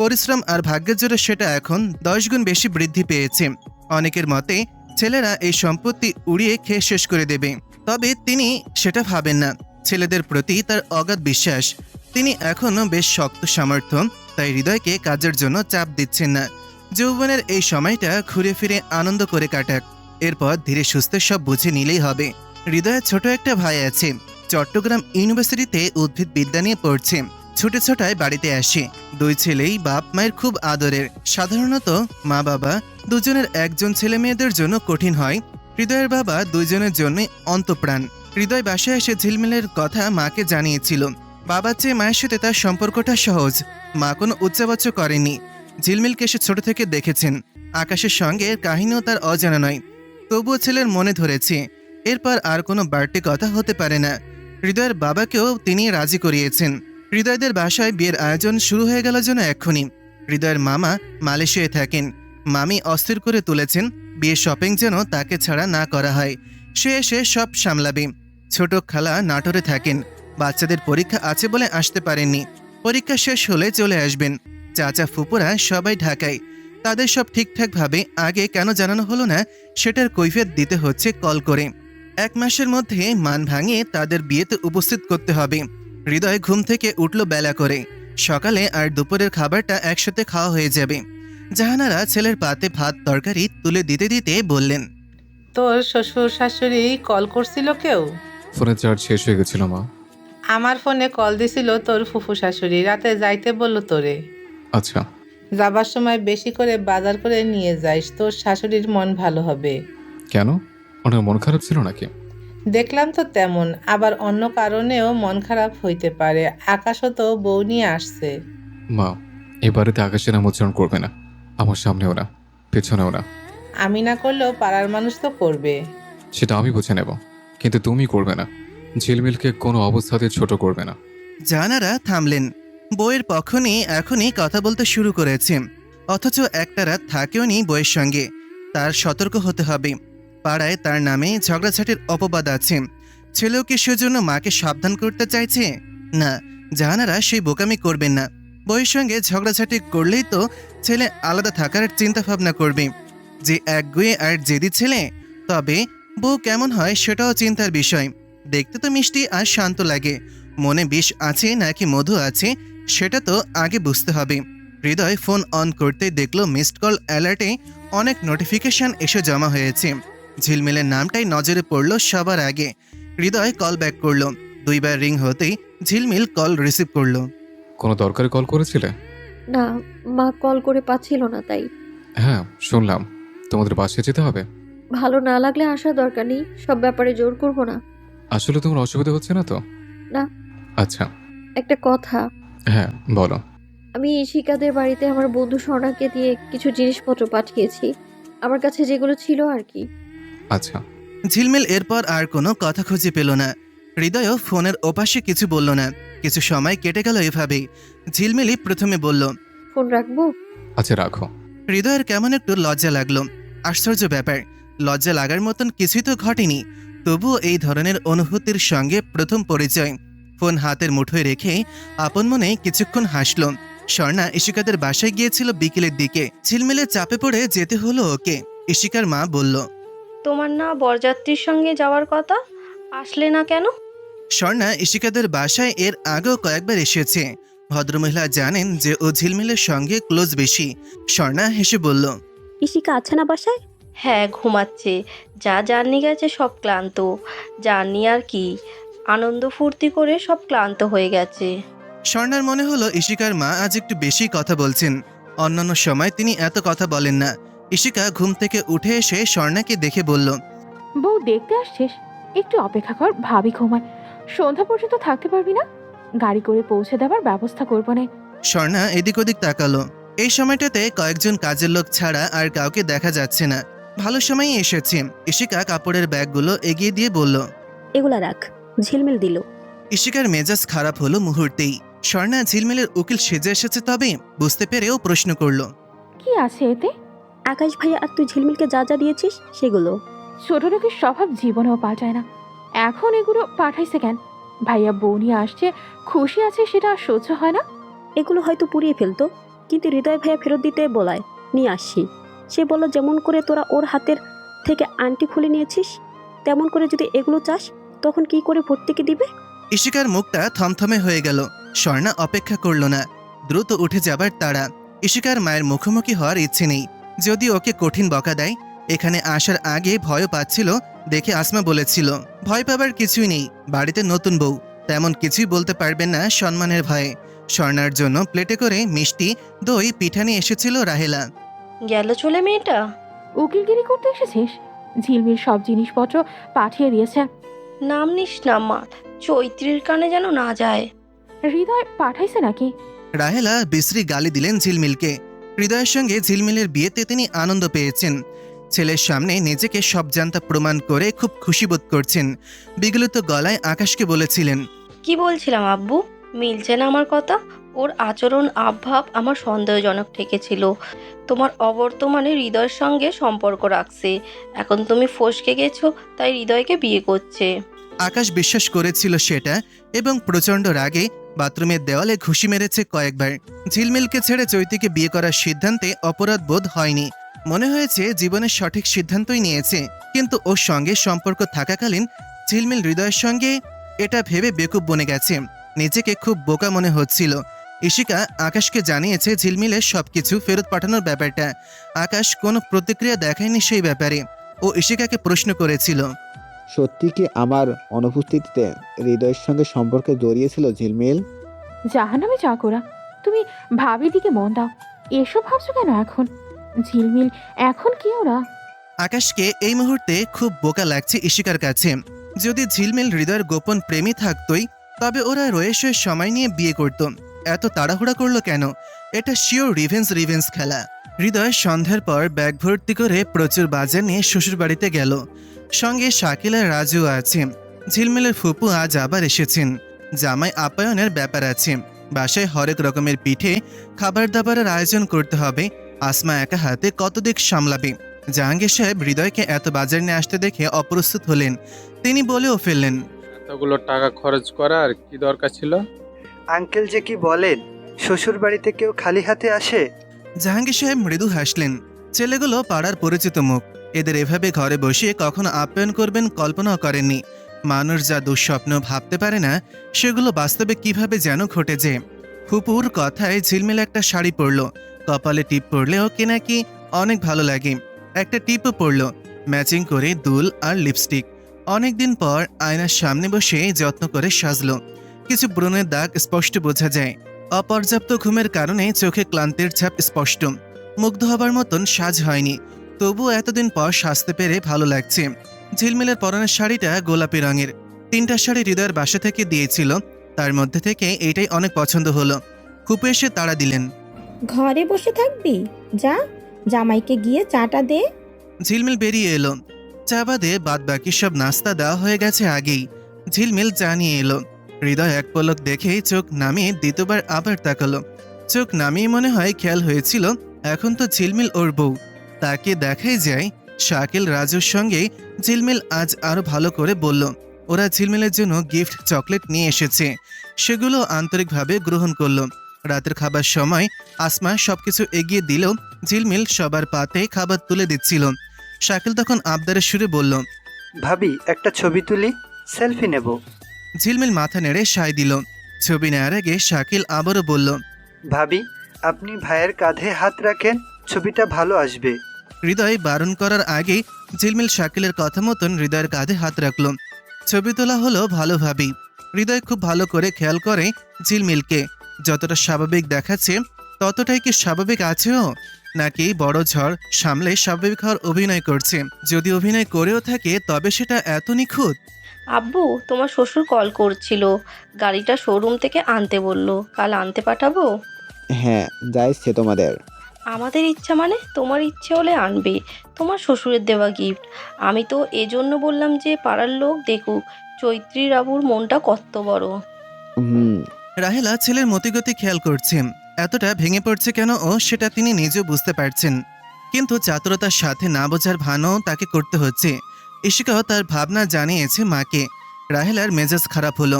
পরিশ্রম আর ভাগ্যের জোরে সেটা এখন 10 গুণ বেশি বৃদ্ধি পেয়েছে। অনেকের মতে ছেলেরা এই সম্পত্তি উড়িয়ে খেয়ে শেষ করে দেবে, তবে তিনি সেটা ভাবেন না। ছেলেদের প্রতি তার অগাধ বিশ্বাস। তিনি এখনও বেশ শক্ত সামর্থ্য, তাই হৃদয়কে কাজের জন্য চাপ দিচ্ছেন না। যৌবনের এই সময়টা ঘুরে ফিরে আনন্দ করে কাটাক, এরপর ধীরে সুস্থে সব বুঝে নিলেই হবে। হৃদয়ের ছোট একটা ভাই আছে, চট্টগ্রাম ইউনিভার্সিটিতে উদ্ভিদ বিদ্যা নিয়ে পড়ছে। ছুটে ছটায় বাড়িতে আসে। 2 ছেলেই বাপ মায়ের খুব আদরের। সাধারণত মা বাবা দুজনের একজন ছেলে মেয়েদের জন্য কঠিন হয়। হৃদয়ের বাবা 2 জনের জন্যই অন্তপ্রাণ। হৃদয় বাসায় এসে ঝিলমিলের কথা মাকে জানিয়েছিল। বাবার চেয়ে মায়ের সাথে তার সম্পর্কটা সহজ। মা কোনো উচ্চাবাচ্য করেনি। ঝিলমিলকে সে ছোট থেকে দেখেছেন। আকাশের সঙ্গে কাহিনীও তার অজানা নয়, তবুও ছেলের মনে ধরেছে এরপর আর কোনো বাড়তি কথা হতে পারে না। হৃদয়ের বাবাকেও তিনি রাজি করিয়েছেন। হৃদয়দের বাসায় বিয়ের আয়োজন শুরু হয়ে গেল যেন এক্ষুনি। হৃদয়ের মামা মালয়েশিয়ায় থাকেন। মামি অস্থির করে তুলেছেন বিয়ে শপিং যেন তাকে ছাড়া না করা হয়। সে এসে সব সামলাবে। ছোট খালা নাটোরে থাকেন। বাচ্চাদের পরীক্ষা আছে বলে আসতে পারেননি। পরীক্ষা শেষ হলে চলে আসবেন। চাচা ফুপুরা সবাই ঢাকায়। তাদের সব ঠিকঠাকভাবে আগে কেন জানানো হলো না, সেটার কৈফিয়ত দিতে হচ্ছে কল করে। 1 মাসের মধ্যে মান ভাঙিয়ে তাদের বিয়েতে উপস্থিত করতে হবে। হৃদয় ঘুম থেকে উঠল বেলা করে। সকালে আর দুপুরের খাবারটা একসাথে খাওয়া হয়ে যাবে। জাহানারা ছেলের পাতে ভাত তরকারি তুলে দিতে দিতে বললেন, তোর শ্বশুর শাশুড়ি কল করছিল কেউ? ফোনের চার্জ শেষ হয়ে গেছিল মা। আমার ফোনে কল দিছিল তোর ফুফু শাশুড়ি, রাতে যাইতে বলল তোরে। আচ্ছা। যাবার সময় বেশি করে বাজার করে নিয়ে যাইস, তোর শাশুড়ির মন ভালো হবে। কেন, ওনার মন খারাপ ছিল নাকি? দেখলাম তো তেমন, আবার অন্য কারণেও মন খারাপ হইতে পারে। আকাশও তো বউ নিয়ে আসছে। মা, এই বাড়িতে আকাশের নাম উচ্চারণ করবে না। আমার সামনেও না, পেছনেও না। আমি না করলেও পাড়ার মানুষ তো করবে। সেটা আমি বুঝে নেব, কিন্তু তুমি করবে না। ঝিলমিলকে কোনো অবস্থাতে ছোট করবে না। জাহানারা থামলেন। বইয়ের পক্ষ নিয়ে এখনই কথা বলতে শুরু করেছে, অথচ একটা রাত থাকেও নি বইয়ের সঙ্গে। তার সতর্ক হতে হবে। পাড়ায় তার নামে ঝগড়াঝাটির অপবাদ আছে। ছেলেও কি সেজন্য মাকে সাবধান করতে চাইছে? না, জাহানারা সেই বোকামি করবেন না। বইয়ের সঙ্গে ঝগড়াঝাটি করলেই তো ছেলে আলাদা থাকার চিন্তা ভাবনা করবে। যে একগুয়ে আর জেদি ছেলে, তবে বউ কেমন হয় সেটাও চিন্তার বিষয়। দেখতে তো মিষ্টি আর শান্ত লাগে, মনে বিষ আছে নাকি মধু আছে সেটা তো আগে বুঝতে হবে। হৃদয় ফোন অন করতে দেখল মিসড কল অ্যালার্টে অনেক নোটিফিকেশন এসে জমা হয়েছে। ঝিলমিলের নামটাই নজরে পড়ল সবার আগে। হৃদয় কল ব্যাক করলো। 2 বার রিং হতেই ঝিলমিল কল রিসিভ করলো। কোনো দরকারে কল করেছিলে? না, মা কল করে পাচ্ছিল না তাই। হ্যাঁ শুনলাম, তোমাদের বাসায় যেতে হবে। ভালো না লাগলে আসার দরকার নেই, সব ব্যাপারে জোর করব না। আসলে তোমার অসুবিধা হচ্ছে না তো? না। আচ্ছা। একটা কথা। হ্যাঁ বলো। আমি ইশিকাদের বাড়িতে আমার বন্ধু স্বর্ণাকে দিয়ে কিছু জিনিসপত্র পাঠিয়েছি, আমার কাছে যেগুলো ছিল আর কি। আচ্ছা। ঝিলমিল এরপর আর কোনো কথা খুঁজে পেল না। হৃদয়ও ফোনের ওপাশে কিছু বলল না। কিছু সময় কেটে গেল এভাবেই। ঝিলমিলই প্রথমে বলল, ফোন রাখবো? আচ্ছা রাখো। হৃদয়ের কেমন একটু লজ্জা লাগলো। আশ্চর্য ব্যাপার, লজ্জা লাগার মতন কিছুই তো ঘটেনি, তবুও এই ধরনের অনুভূতির সঙ্গে প্রথম পরিচয়। ফোন হাতের মুঠোয় রেখে আপন মনে কিছুক্ষণ হাসল। স্বর্ণা ইশিকাদের বাসায় গিয়েছিল বিকেলের দিকে। ঝিলমিলে চাপে পড়ে যেতে হলো ওকে। ইশিকার মা বলল, তোমার না বরযাত্রীর সঙ্গে যাওয়ার কথা, আসলে না কেন? স্বর্ণা ইশিকাদের বাসায় এর আগেও কয়েকবার এসেছে। ভদ্রমহিলা জানেন যে ও ঝিলমিলের সঙ্গে ক্লোজ বেশি। স্বর্ণা হেসে বলল, ইশিকা আছে না বাসায়? হ্যাঁ, ঘুমাচ্ছে। যা জার্নি গেছে সব ক্লান্ত। জার্নি আর কি, আনন্দ ফুর্তি করে সব ক্লান্ত হয়ে গেছে। স্বর্ণার মনে হলো ইশিকার মা আজ একটু বেশি কথা বলছেন। অন্যান্য সময় তিনি এত কথা বলেন না। ইশিকা ঘুম থেকে উঠে এসে স্বর্ণাকে দেখে বলল, বউ দেখতে আসছিস? একটু অপেক্ষা কর, ভাবি ঘুমায়। সন্ধ্যা পর্যন্ত থাকতে পারবি না? গাড়ি করে পৌঁছে দেওয়ার ব্যবস্থা করবো না। স্বর্ণা এদিক ওদিক তাকালো। এই সময়টাতে কয়েকজন কাজের লোক ছাড়া আর কাউকে দেখা যাচ্ছে না। ভালো সময়ই এসেছে। ইশিকা কাপড়ের ব্যাগগুলো এগিয়ে দিয়ে বলল, এগুলা রাখ, ঝিলমিল দিল। ইশিকার মেজাজ খারাপ হলো মুহূর্তেই। স্বর্ণা ঝিলমিলের উকিল সেজে এসেছে তবে বুঝতে পেরেও প্রশ্ন করল, কি আছে এতে? আকাশ ভাইয়া আর তুই ঝিলমিলকে যা যা দিয়েছিস সেগুলো। ছোট লোকের স্বভাব জীবনেও পাল্টায় না। এখন এগুলো পাঠাইছে কেন? ভাইয়া বউ নিয়ে আসছে, খুশি আছে, সেটা আর সহ্য হয় না। এগুলো হয়তো পুড়িয়ে ফেলতো, কিন্তু হৃদয় ভাইয়া ফেরত দিতে বলায় নিয়ে আসছি। সে বলল যেমন করে তোরা ওর হাতের থেকে আংটি খুলে নিয়েছিস, তেমন করে যদি এগুলো চাস তখন কি করে ভর্তিকে দিবে? ইশিকার মুখটা থমথমে হয়ে গেল। স্বর্ণা অপেক্ষা করল না, দ্রুত উঠে যাবার তাড়া। ইশিকার মায়ের মুখোমুখি হওয়ার ইচ্ছে নেই, যদি ওকে কঠিন বকা দেয়। এখানে আসার আগে ভয় পাচ্ছিল দেখে আসমা বলেছিল, ভয় পাবার কিছুই নেই, বাড়িতে নতুন বউ, তেমন কিছুই বলতে পারবেন না সম্মানের ভয়ে। স্বর্ণার জন্য প্লেটে করে মিষ্টি, দই, পিঠা নিয়ে এসেছিল রাহেলা। গেল চলে মেয়েটা? উকিলগিরি করতে এসেছিস? ঝিলমিল সব জিনিসপত্র পাঠিয়ে দিয়েছে। নাম নিস না মা, চৈত্রীর কানে যেন না যায়। হৃদয় পাঠাইছে নাকি? রাহেলা বিশ্রী গালি দিলেন ঝিলমিলকে। হৃদয়ের সঙ্গে ঝিলমিলের বিয়েতে তিনি আনন্দ পেয়েছেন। ছেলের সামনে নিজেকে সব জানতা প্রমাণ করে খুব খুশি বোধ করছেন। বিগলিত গলায় আকাশকে বলেছিলেন, কি বলছিলাম আব্বু, মিলছে না আমার কথা? ওর আচরণ আবভাব আমার সন্দেহজনক ঠেকেছিল। তোমার অবর্তমানে হৃদয়ের সঙ্গে সম্পর্ক রাখছে, এখন তুমি ফসকে গেছো তাই হৃদয়কে বিয়ে করছে। আকাশ বিশ্বাস করেছিল সেটা এবং প্রচণ্ড রাগে বাথরুমের দেওয়ালে ঘুষি মেরেছে কয়েকবার। ঝিলমিলকে ছেড়ে চৈতিকে বিয়ে করার সিদ্ধান্তে অপরাধ বোধ হয়নি। মনে হয়েছে জীবনের সঠিক সিদ্ধান্তই নিয়েছে। কিন্তু ওর সঙ্গে সম্পর্ক থাকাকালীন ঝিলমিল হৃদয়ের সঙ্গে এটা ভেবে বেকুব বনে গেছে। নিজেকে খুব বোকা মনে হচ্ছিল। ইশিকা আকাশকে জানিয়েছে ঝিলমিলের সবকিছু ফেরত পাঠানোর ব্যাপারটা। আকাশ কোনো প্রতিক্রিয়া দেখায়নি সেই ব্যাপারে। ও ইশিকাকে প্রশ্ন করেছিল, সত্যি কি আমার অনুপস্থিতিতে হৃদয়ের সঙ্গে সম্পর্কে জড়িয়েছিল ঝিলমিল? জাহান্নামে চাকরা, তুমি ভাবির দিকে মন দাও। এসব ভাবছো কেন এখন? ঝিলমিল এখন কি ওরা? আকাশকে এই মুহূর্তে খুব বোকা লাগছে ইশিকার কাছে। যদি ঝিলমিল হৃদয়ের গোপন প্রেমী থাকতই তবে ওরা রয়েছে সময় নিয়ে বিয়ে করত। এত তাড়াহুড়া করলো কেন? এটা শিওর রিভেন্স খেলা। হৃদয় সন্ধ্যার পর ব্যাগ ভর্তি করে প্রচুর বাজার নিয়ে শ্বশুর বাড়িতে গেল। সঙ্গে শাকিল আর রাজুও আছে। ঝিলমিলের ফুপু আজ আবার এসেছেন। জামাই আপ্যায়নের ব্যাপার আছে। বাসায় হরেক রকমের পিঠে, খাবার দাবারের আয়োজন করতে হবে। আসমা একা হাতে কত দিক সামলাবে। জাহাঙ্গীর সাহেব হৃদয়কে এত বাজার নিয়ে আসতে দেখে অপ্রস্তুত হলেন। তিনি বলেও ফেললেন, এতগুলো টাকা খরচ করার কি দরকার ছিল? আঙ্কেল যে কি বলেন, শ্বশুর বাড়িতে কেউ খালি হাতে আসে? জাহাঙ্গীর সাহেব মৃদু হাসলেন। ছেলেগুলো পাড়ার পরিচিত মুখ। এদের এভাবে ঘরে বসিয়ে কখনো আপ্যায়ন করবেন কল্পনাও করেননি। মানুষ যা দুঃস্বপ্ন ভাবতে পারে না সেগুলো বাস্তবে কিভাবে যেন ঘটে যে। ফুপুর কথায় ঝিলমিল একটা শাড়ি পরল। কপালে টিপ পরলে ওকে নাকি অনেক ভালো লাগে। একটা টিপও পরল, ম্যাচিং করে দুল আর লিপস্টিক। অনেকদিন পর আয়নার সামনে বসে যত্ন করে সাজলো। কিছু ব্রণের দাগ স্পষ্ট বোঝা যায়। অপর্যাপ্ত ঘুমের কারণে চোখে ক্লান্তির ছাপ স্পষ্ট। মুগ্ধ হবার মতন সাজ হয়নি, তবুও এতদিন পর সাজতে পেরে ভালো লাগছে। ঝিলমিলের পরনের শাড়িটা গোলাপি রঙের। 3টা শাড়ি হৃদয়ের বাসা থেকে দিয়েছিল, তার মধ্যে থেকে এইটাই অনেক পছন্দ হলো। ফুপু এসে তাড়া দিলেন। ঘরে বসে থাকবি? যা, জামাইকে গিয়ে চাটা দে। ঝিলমিল বেরিয়ে এলো। চা বাদে বাদ বাকি সব নাস্তা দেওয়া হয়ে গেছে আগেই। ঝিলমিল চা নিয়ে এলো। হৃদয় এক পলক দেখেই চোখ নামিয়ে দ্বিতীয়বার আবার তাকালো। চোখ নামিয়ে মনে হয় খেয়াল হয়েছিল এখন তো ঝিলমিল ওর বউ। তাকে দেখাই যায় শাকিল রাজুর সঙ্গে ঝিলমিল আজ আরো ভালো করে বলল ওরা ঝিলমিলের জন্য গিফট চকলেট নিয়ে এসেছে। সেগুলো আন্তরিকভাবে গ্রহণ করলো। রাতের খাবার সময় আসমা সবকিছু এগিয়ে দিলেও ঝিলমিল সবার পাতে খাবার তুলে দিচ্ছিল। শাকিল তখন আবদারের সুরে বলল, ভাবি একটা ছবি তুলি, সেলফি নেব। ঝিলমিল মাথা নেড়ে সায় দিল। ছবি নেওয়ার আগে শাকিল আবারও বলল, ভাবি আপনি ভাইয়ের কাঁধে হাত রাখেন, ছবিটা ভালো আসবে। হৃদয় বারণ করার আগেই ঝিলমিল শাকিলের কথা মতন হৃদয়ের কাঁধে হাত রাখল। ছবি তোলা হলো ভালোভাবেই। হৃদয় খুব ভালো করে খেয়াল করে ঝিলমিলকে। যতটা স্বাভাবিক দেখাচ্ছে ততটাই কি স্বাভাবিক আছেও, নাকি বড় ঝড় সামলে স্বাভাবিক হওয়ার অভিনয় করছে? যদি অভিনয় করেও থাকে তবে সেটা এত নিখুঁত। আব্বু, তোমার শ্বশুর কল করছিল, গাড়িটা শোরুম থেকে আনতে বলল, কাল আনতে পাঠাবো? হ্যাঁ, যা ইচ্ছে তোমাদের। আমাদের ইচ্ছা মানে? তোমার ইচ্ছে হলে আনবে, তোমার শ্বশুরের দেওয়া গিফট। আমি তো এজন্য বললাম যে পাড়ার লোক দেখুক চৈত্রীর আবুর মনটা কত বড়। রাহেলা ছেলের মতিগতি খেয়াল করছে। এতটা ভেঙে পড়ছে কেন ও সেটা তিনি নিজেও বুঝতে পারছেন, কিন্তু চাতুরতার সাথে না বোঝার ভানও তাকে করতে হচ্ছে। ইশিকাও তার ভাবনা জানিয়েছে মাকে। রাহেলার মেজাজ খারাপ হলো।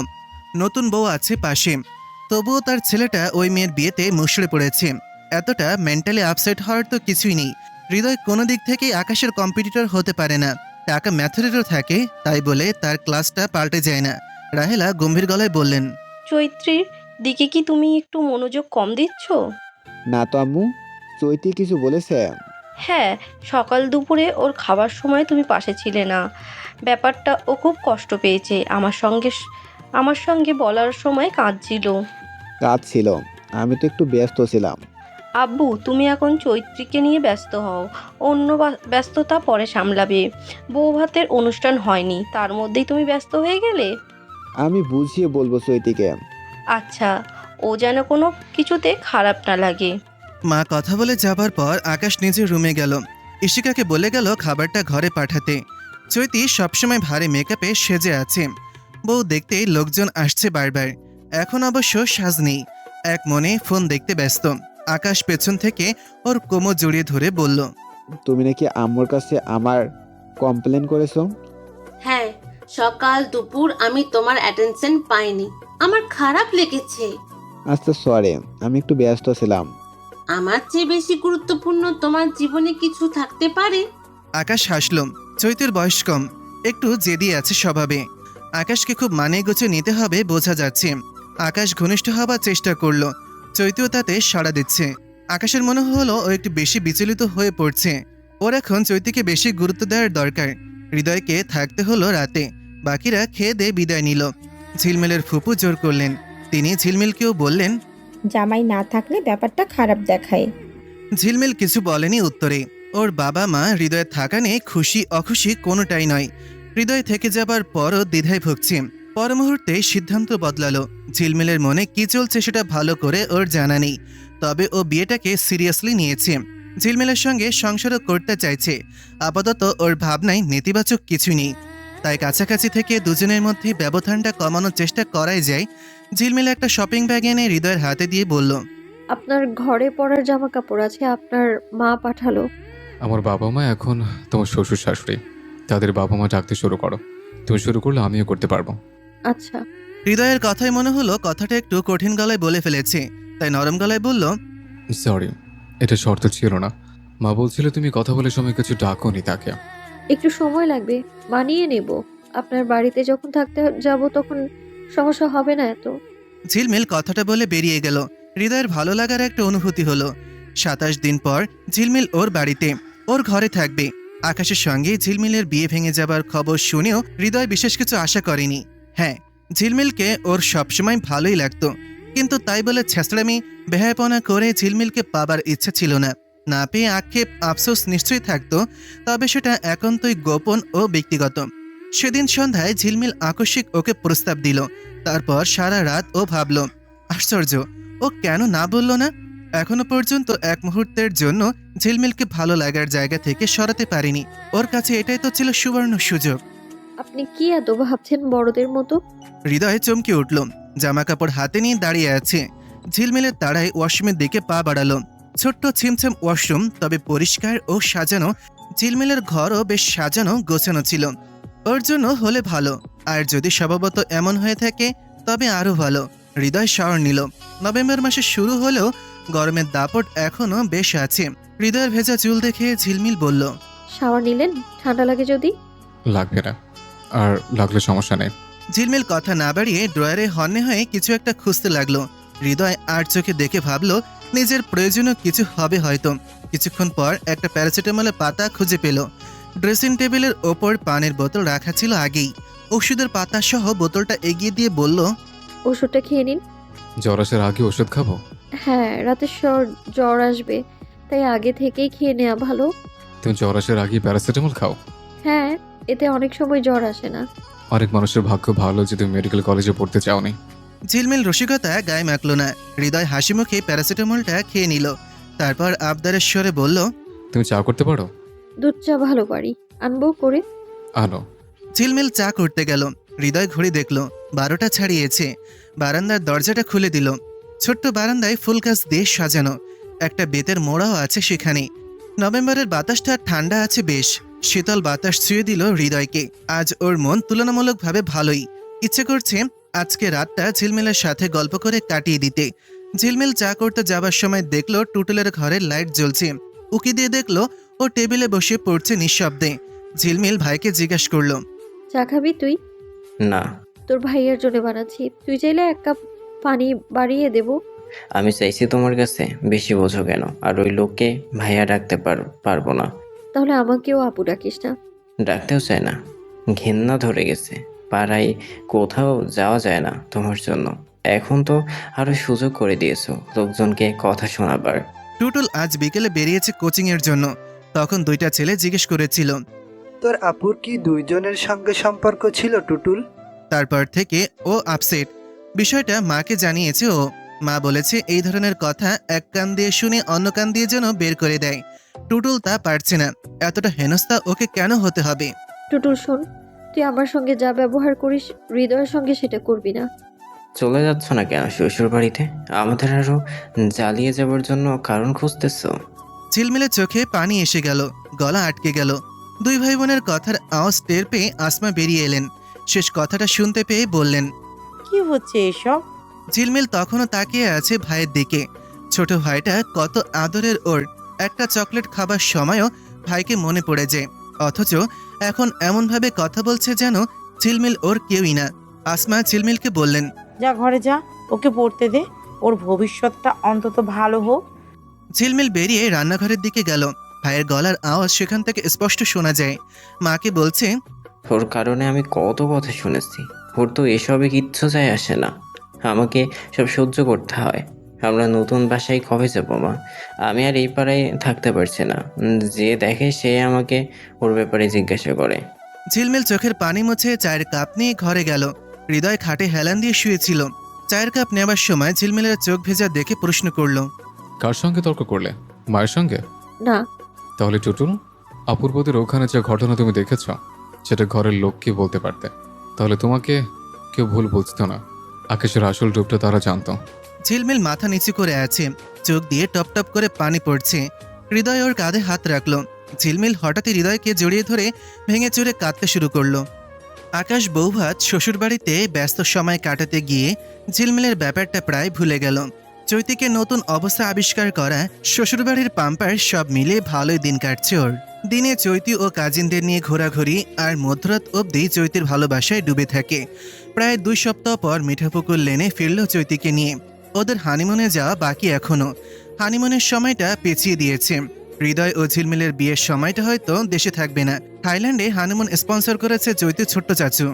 নতুন বউ আছে পাশে, তবুও তার ছেলেটা ওই মেয়ের বিয়েতে মুষড়ে পড়েছে। এতটা মেন্টালি আপসেট হওয়ার তো কিছুই নেই। হৃদয় কোনো দিক থেকেই আকাশের কম্পিটিটর হতে পারে না। টাকা ম্যাথরেরও থাকে, তাই বলে তার ক্লাসটা পাল্টে যায় না। রাহেলা গম্ভীর গলায় বললেন, চৈত্রীর দিকে কি তুমি একটু মনোযোগ কম দিচ্ছ? না তো আম্মু, চৈতি কিছু বলেছে? হ্যাঁ, সকাল দুপুরে ওর খাবার সময় তুমি পাশে ছিলে না। ব্যাপারটা ও খুব কষ্ট পেয়েছে। আমার সঙ্গে বলার সময় কাঁদছিল। কাজ ছিল, আমি তো একটু ব্যস্ত ছিলাম। আব্বু, তুমি এখন চৈত্রীকে নিয়ে ব্যস্ত হও, অন্য ব্যস্ততা পরে সামলাবে। বউ ভাতের অনুষ্ঠান হয়নি, তার মধ্যেই তুমি ব্যস্ত হয়ে গেলে। আমি বুঝিয়ে বলবো চৈতিকে। আচ্ছা, ও যেন কোনো কিছুতে খারাপ না লাগে। মা কথা বলে যাবার পর আকাশ নিজের রুমে গেল। ইশিকাকে বলে গেল খাবারটা ঘরে পাঠাতে। চৈতি সবসময় ভারী মেকআপে সেজে আছে। বউ দেখতেই লোকজন আসছে বারবার। এখন অবশ্য সাজ নেই, এক মনে ফোন দেখতে ব্যস্ত। আকাশ পেছন থেকে ওর কোমর জড়িয়ে ধরে বলল, তুমি নাকি আম্মুর কাছে আমার কমপ্লেন করেছো? হ্যাঁ, সকাল দুপুর আমি তোমার অ্যাটেনশন পাইনি, আমার খারাপ লেগেছে। আচ্ছা সরি, আমি একটু ব্যস্ত ছিলাম। আমার চেয়ে বেশি গুরুত্বপূর্ণ তোমার জীবনে কিছু থাকতে পারে? আকাশ হাসল। চৈতির বয়স কম, একটু জেদি আছে স্বভাবে। আকাশকে খুব মানে গুছে নিতে হবে বোঝা যাচ্ছে। আকাশ ঘনিষ্ঠ হবার চেষ্টা করলো, চৈতিও তাতে সাড়া দিচ্ছে। আকাশের মনে হলো ও একটু বেশি বিচলিত হয়ে পড়ছে। ওর এখন চৈতিকে বেশি গুরুত্ব দেওয়ার দরকার। হৃদয়কে থাকতে হলো রাতে, বাকিরা খেয়ে দিয়ে বিদায় নিল। ঝিলমিলের ফুপু জোর করলেন। তিনি ঝিলমিলকেও বললেন, জামাই না থাকলে ব্যাপারটা খারাপ দেখায়। ঝিলমিল কিছু বলেনি উত্তরে। ওর বাবা মা হৃদয়ে থাকা নিয়ে খুশি অখুশি কোনোটাই নয়। হৃদয় থেকে যাবার পরও দ্বিধায় ভুগছে। পর মুহূর্তে সিদ্ধান্ত বদলালো। ঝিলমিলের মনে কি চলছে সেটা ভালো করে ওর জানা নেই, তবে ও বিয়েটাকে সিরিয়াসলি নিয়েছে। ঝিলমিলের সঙ্গে সংসারও করতে চাইছে। আপাতত ওর ভাবনায় নেতিবাচক কিছু নেই, তাই কাছাকাছি থেকে দুজনের মধ্যে ব্যবধানটা কমানোর চেষ্টা করাই যায়। ঝিলমিল একটা শপিং ব্যাগ এনে হৃদয়ের হাতে দিয়ে বলল, আপনার ঘরে পরার জামা কাপড় আছে, আপনার মা পাঠালো। আমার বাবা মা এখন তোমার শ্বশুর শাশুড়ি, তাদের বাবা মা ডাকতে শুরু করো। তুমি শুরু করলে আমিও করতে পারবো। আচ্ছা। হৃদয়ের কথাই মনে হলো কথাটা একটু কঠিন গলায় বলে ফেলেছে, তাই নরম গলায় বলল, সরি, এটা শর্ত ছিল না। মা বলছিল তুমি কথা বলে সময় কিছু ডাকোনি তাকে। একটু সময় লাগবে, মানিয়ে নেব। আপনার বাড়িতে যখন থাকতে যাব তখন সমস্যা হবে না এত। ঝিলমিল কথাটা বলে বেরিয়ে গেল। হৃদয়ের ভালো লাগার একটা অনুভূতি হলো। 27 দিন পর ঝিলমিল ওর বাড়িতে, ওর ঘরে থাকবে। আকাশের সঙ্গে ঝিলমিলের বিয়ে ভেঙে যাবার খবর শুনেও হৃদয় বিশেষ কিছু আশা করেনি। হ্যাঁ, ঝিলমিলকে ওর সবসময় ভালোই লাগতো, কিন্তু তাই বলে ছেঁচড়ামি বেহায়াপনা করে ঝিলমিলকে পাবার ইচ্ছা ছিল না। না পেয়ে আক্ষেপ আফসোস নিশ্চয়ই থাকতো, তবে সেটা একান্তই গোপন ও ব্যক্তিগত। সেদিন সন্ধ্যায় ঝিলমিল আকস্মিক ওকে প্রস্তাব দিল। তারপর সারা রাত ও ভাবল। আশ্চর্য, ও কেন না বলল না? এখনো পর্যন্ত এক মুহূর্তের জন্য ঝিলমিলকে ভালো লাগার জায়গা থেকে সরাতে পারেনি। ওর কাছে এটাই তো ছিল সুবর্ণ সুযোগ। আপনি কি এত ভাবছেন বড়দের মতো? হৃদয় চমকে উঠল, জামা কাপড় হাতে নিয়ে দাঁড়িয়ে আছে। ঝিলমিলের তাড়ায় ওয়াশরুমের দিকে পা বাড়ালো। ছোট্ট ছিমছাম ওয়াশরুম, তবে পরিষ্কার ও সাজানো। ঝিলমিলের ঘরও বেশ সাজানো গোছানো ছিল। ওর জন্য হলে ভালো, আর যদি স্বভাবত এমন হয়ে থাকে তবে আরো ভালো। হৃদয় শাওয়ার নিল। নভেম্বর মাসে শুরু হলেও গরমের দাপট এখনো বেশ আছে। হৃদয়ের ভেজা চুল দেখে ঝিলমিল বলল, শাওয়ার নিলেন? ঠান্ডা লাগে যদি? লাগবে না, আর লাগলে সমস্যা নেই। ঝিলমিল কথা না বাড়িয়ে ড্রয়ারে হন্যে হয়ে কিছু একটা খুঁজতে লাগলো। হৃদয় আর চোখে দেখে ভাবলো নিজের প্রয়োজনীয় কিছু হবে হয়তো। কিছুক্ষণ পর একটা প্যারাসিটামলের পাতা খুঁজে পেল। ড্রেসিং টেবিলের ওপর পানির বোতল রাখা ছিল আগেই। ওষুধের পাতা সহ বোতলটা এগিয়ে দিয়ে বলল, ওষুধটা খেয়ে নিন। জ্বর আসার আগে ওষুধ খাবো? হ্যাঁ, রাতে জ্বর আসবে, তাই আগে থেকেই খেয়ে নেওয়া ভালো। তুমি জ্বর আসার আগে প্যারাসিটামল খাও? হ্যাঁ, এতে অনেক সময় জ্বর আসে না। অনেক মানুষের ভাগ্য ভালো যে তুমি মেডিকেল কলেজে পড়তে চাওনি। ঝিলমিল রসিকতা গায়ে মাখল না। হৃদয় হাসি মুখে প্যারাসিটামলটা খেয়ে নিল। তারপর আবদারের স্বরে বলল, তুমি চা করতে পারো? দুধ চা ভালো পারি, আনবো করে? আনো। ঝিলমিল চা করতে গেল। হৃদয় ঘড়ি দেখল 12টা ছাড়িয়েছে। বারান্দার দরজাটা খুলে দিল। ছোট্ট বারান্দায় ফুল গাছ দিয়ে সাজানো। একটা বেতের মোড়াও আছে সেখানে। নভেম্বরের বাতাসটা ঠান্ডা আছে বেশ। শীতল বাতাস ছুঁয়ে দিল হৃদয়কে। আজ ওর মন তুলনামূলকভাবে ভালোই। ইচ্ছে করছে আজকে রাতটা ঝিলমিলের সাথে গল্প করে কাটিয়ে দিতে। ঝিলমিল চা করতে যাবার সময় দেখলো টুটুলের ঘরের লাইট জ্বলছে। উকি দিয়ে দেখলো ও টেবিলে বসে পড়ছে নিঃশব্দে। ঝিলমিল ভাইকে জিজ্ঞাসা করলো, চা খাবি তুই? না, তোর ভাইয়ের জন্য বানাচ্ছি, তুই চাইলে 1 কাপ পানি বাড়িয়ে দেব। আমি চাইছি তোমার কাছে, বেশি বোঝো কেন? আর ওই লোককে ভাইয়া ডাকতে পারবো না। তাহলে আমাকেও আপু ডাকিস না। ডাকতেও চায় না, ঘেন্না ধরে গেছে। পাড়ায় কোথাও যাওয়া যায় না তোমার জন্য। এখন তো আরো সুযোগ করে দিয়েছো লোকজনকে কথা শোনাবার। টুটুল আজ বিকেলে বেরিয়েছে কোচিংয়ের জন্য। তখন 2টা ছেলে জিজ্ঞেস করেছিল, তোর আপুর কি দুইজনের সঙ্গে সম্পর্ক ছিল টুটুল? তারপর থেকে ও আপসেট। বিষয়টা মাকে জানিয়েছে ও। মা বলেছে এই ধরনের কথা এক কান দিয়ে শুনে অন্য কান দিয়ে যেন বের করে দেয়। টুটুল তা পারছে না। এতটা হেনস্থা ওকে কেন হতে হবে? টুটুল শোন, তুই আমার সঙ্গে যা ব্যবহার করিস হৃদয়ের সঙ্গে সেটা করবি না। চলে যাচ্ছ না কেন শ্বশুর বাড়িতে? আমাদের আরো জ্বালিয়ে যাবার জন্য কারণ খুঁজতেছো? ঝিলমিলের চোখে পানি এসে গেল, গলা আটকে গেল। 2 ভাই বোনের কথার আওয়াজ টের পেয়ে আসমা বেরিয়ে এলেন। শেষ কথাটা শুনতে পেয়ে বললেন, কি হচ্ছে এসব? ঝিলমিল তখনও তাকিয়ে আছে ভাইয়ের দিকে। ছোট ভাইটা কত আদরের ওর। একটা চকলেট খাবার সময়ও ভাইকে মনে পড়ে যায়। অথচ এখন এমনভাবে কথা বলছে যেন ঝিলমিল ওর কেউই না। আসমা ঝিলমিলকে বললেন, যা ঘরে যা, ওকে পড়তে দে, ওর ভবিষ্যৎটা অন্তত ভালো হোক। ঝিলমিল বেরিয়ে রান্নাঘরের দিকে গেল। ভাইয়ের গলার আওয়াজ সেখান থেকে স্পষ্ট শোনা যায়। মাকে বলছে, ওর কারণে আমি কত কথা শুনেছি। ওর তো এসবে কিচ্ছু যায় আসে না, আমাকে সব সহ্য করতে হয়। আমরা নতুন বাসায় কবে যাব মা? আমি আর এই পাড়ায় থাকতে পারছি না। যে দেখে সে আমাকে ওর ব্যাপারে জিজ্ঞাসা করে। ঝিলমিল চোখের পানি মুছে চায়ের কাপ নিয়ে ঘরে গেল। হৃদয় খাটে হেলান দিয়ে শুয়েছিল। চায়ের কাপ নেবার সময় ঝিলমিলের চোখ ভেজা দেখে প্রশ্ন করল, কার সঙ্গে তর্ক করলে? মায়ের সঙ্গে? না। তাহলে টুটুল, অপূর্বদের ওখানে যে ঘটনা তুমি দেখেছ সেটা ঘরের লোককে বলতে পারতে, তাহলে তোমাকে কেউ ভুল বুঝতো না। আকাশের আসল রূপটা তারা জানতো। ঝিলমিল মাথা নিচু করে আছে, চোখ দিয়ে টপ টপ করে পানি পড়ছে। হৃদয় ওর কাঁধে হাত রাখলো। ঝিলমিল হঠাৎই হৃদয়কে জড়িয়ে ধরে ভেঙে চুরে কাঁদতে শুরু করলো। আকাশ বৌভাত শ্বশুরবাড়িতে ব্যস্ত সময় কাটাতে গিয়ে ঝিলমিলের ব্যাপারটা প্রায় ভুলে গেল। চৈতিকে নতুন অবস্থা আবিষ্কার করা, শ্বশুরবাড়ির পাম্পার সব মিলে ভালোই দিন কাটছে ওর। দিনে চৈতি ও কাজিনদের নিয়ে ঘোরাঘুরি, আর মধ্যরাত অবধি চৈতির ভালোবাসায় ডুবে থাকে। প্রায় 2 সপ্তাহ পর মিঠাপুকুর লেনে ফিরল চৈতিকে নিয়ে। ওদের হানিমুনে যাওয়া বাকি এখনো। হানিমুনের সময়টা পেছিয়ে দিয়েছে। হৃদয় ও ঝিলমিলের বিয়ের সময়টা হয়তো দেশে থাকবে না। থাইল্যান্ডে হানিমুন স্পন্সর করেছে চৈতির ছোট্ট চাচু।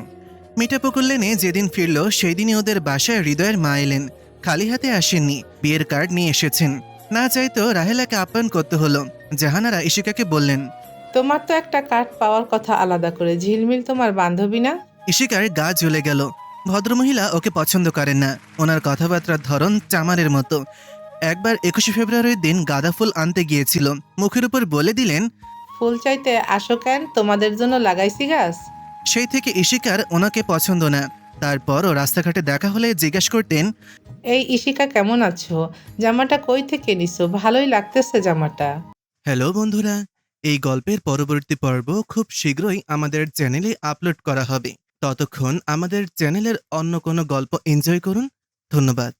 মিঠাপুকুর লেনে যেদিন ফিরল সেই দিনই ওদের বাসায় হৃদয়ের মা এলেন। খালি হাতে আসেননি, বিয়ের কার্ড নিয়ে এসেছেন। না চাইতো রাহেলাকে আপ্যায়ন করতে হলো। জাহানারা ইশিকাকে বললেন, তোমার তো একটা কার্ড পাওয়ার কথা আলাদা করে। ঝিলমিল তোমার বান্ধবী না? ইশিকার গা জ্বলে গেল। ভদ্রমহিলা ওকে পছন্দ করেন না। ওনার কথাবার্তার ধরন চামারের মতো। একবার 21শে ফেব্রুয়ারির দিন গাঁদা ফুল আনতে গিয়েছিল, মুখের উপর বলে দিলেন, ফুল চাইতে আসো কেন, তোমাদের জন্য লাগাইছি গাছ। সেই থেকে ইশিকার ওনাকে পছন্দ না। তারপরও রাস্তাঘাটে দেখা হলে জিজ্ঞেস করতেন, এই ইশিকা কেমন আছো, জামাটা কই থেকে নিছো, ভালোই লাগতেছে জামাটা। হ্যালো বন্ধুরা, এই গল্পের পরবর্তী পর্ব খুব শীঘ্রই আমাদের চ্যানেলে আপলোড করা হবে। ততক্ষণ আমাদের চ্যানেলের অন্য কোনো গল্প এনজয় করুন। ধন্যবাদ।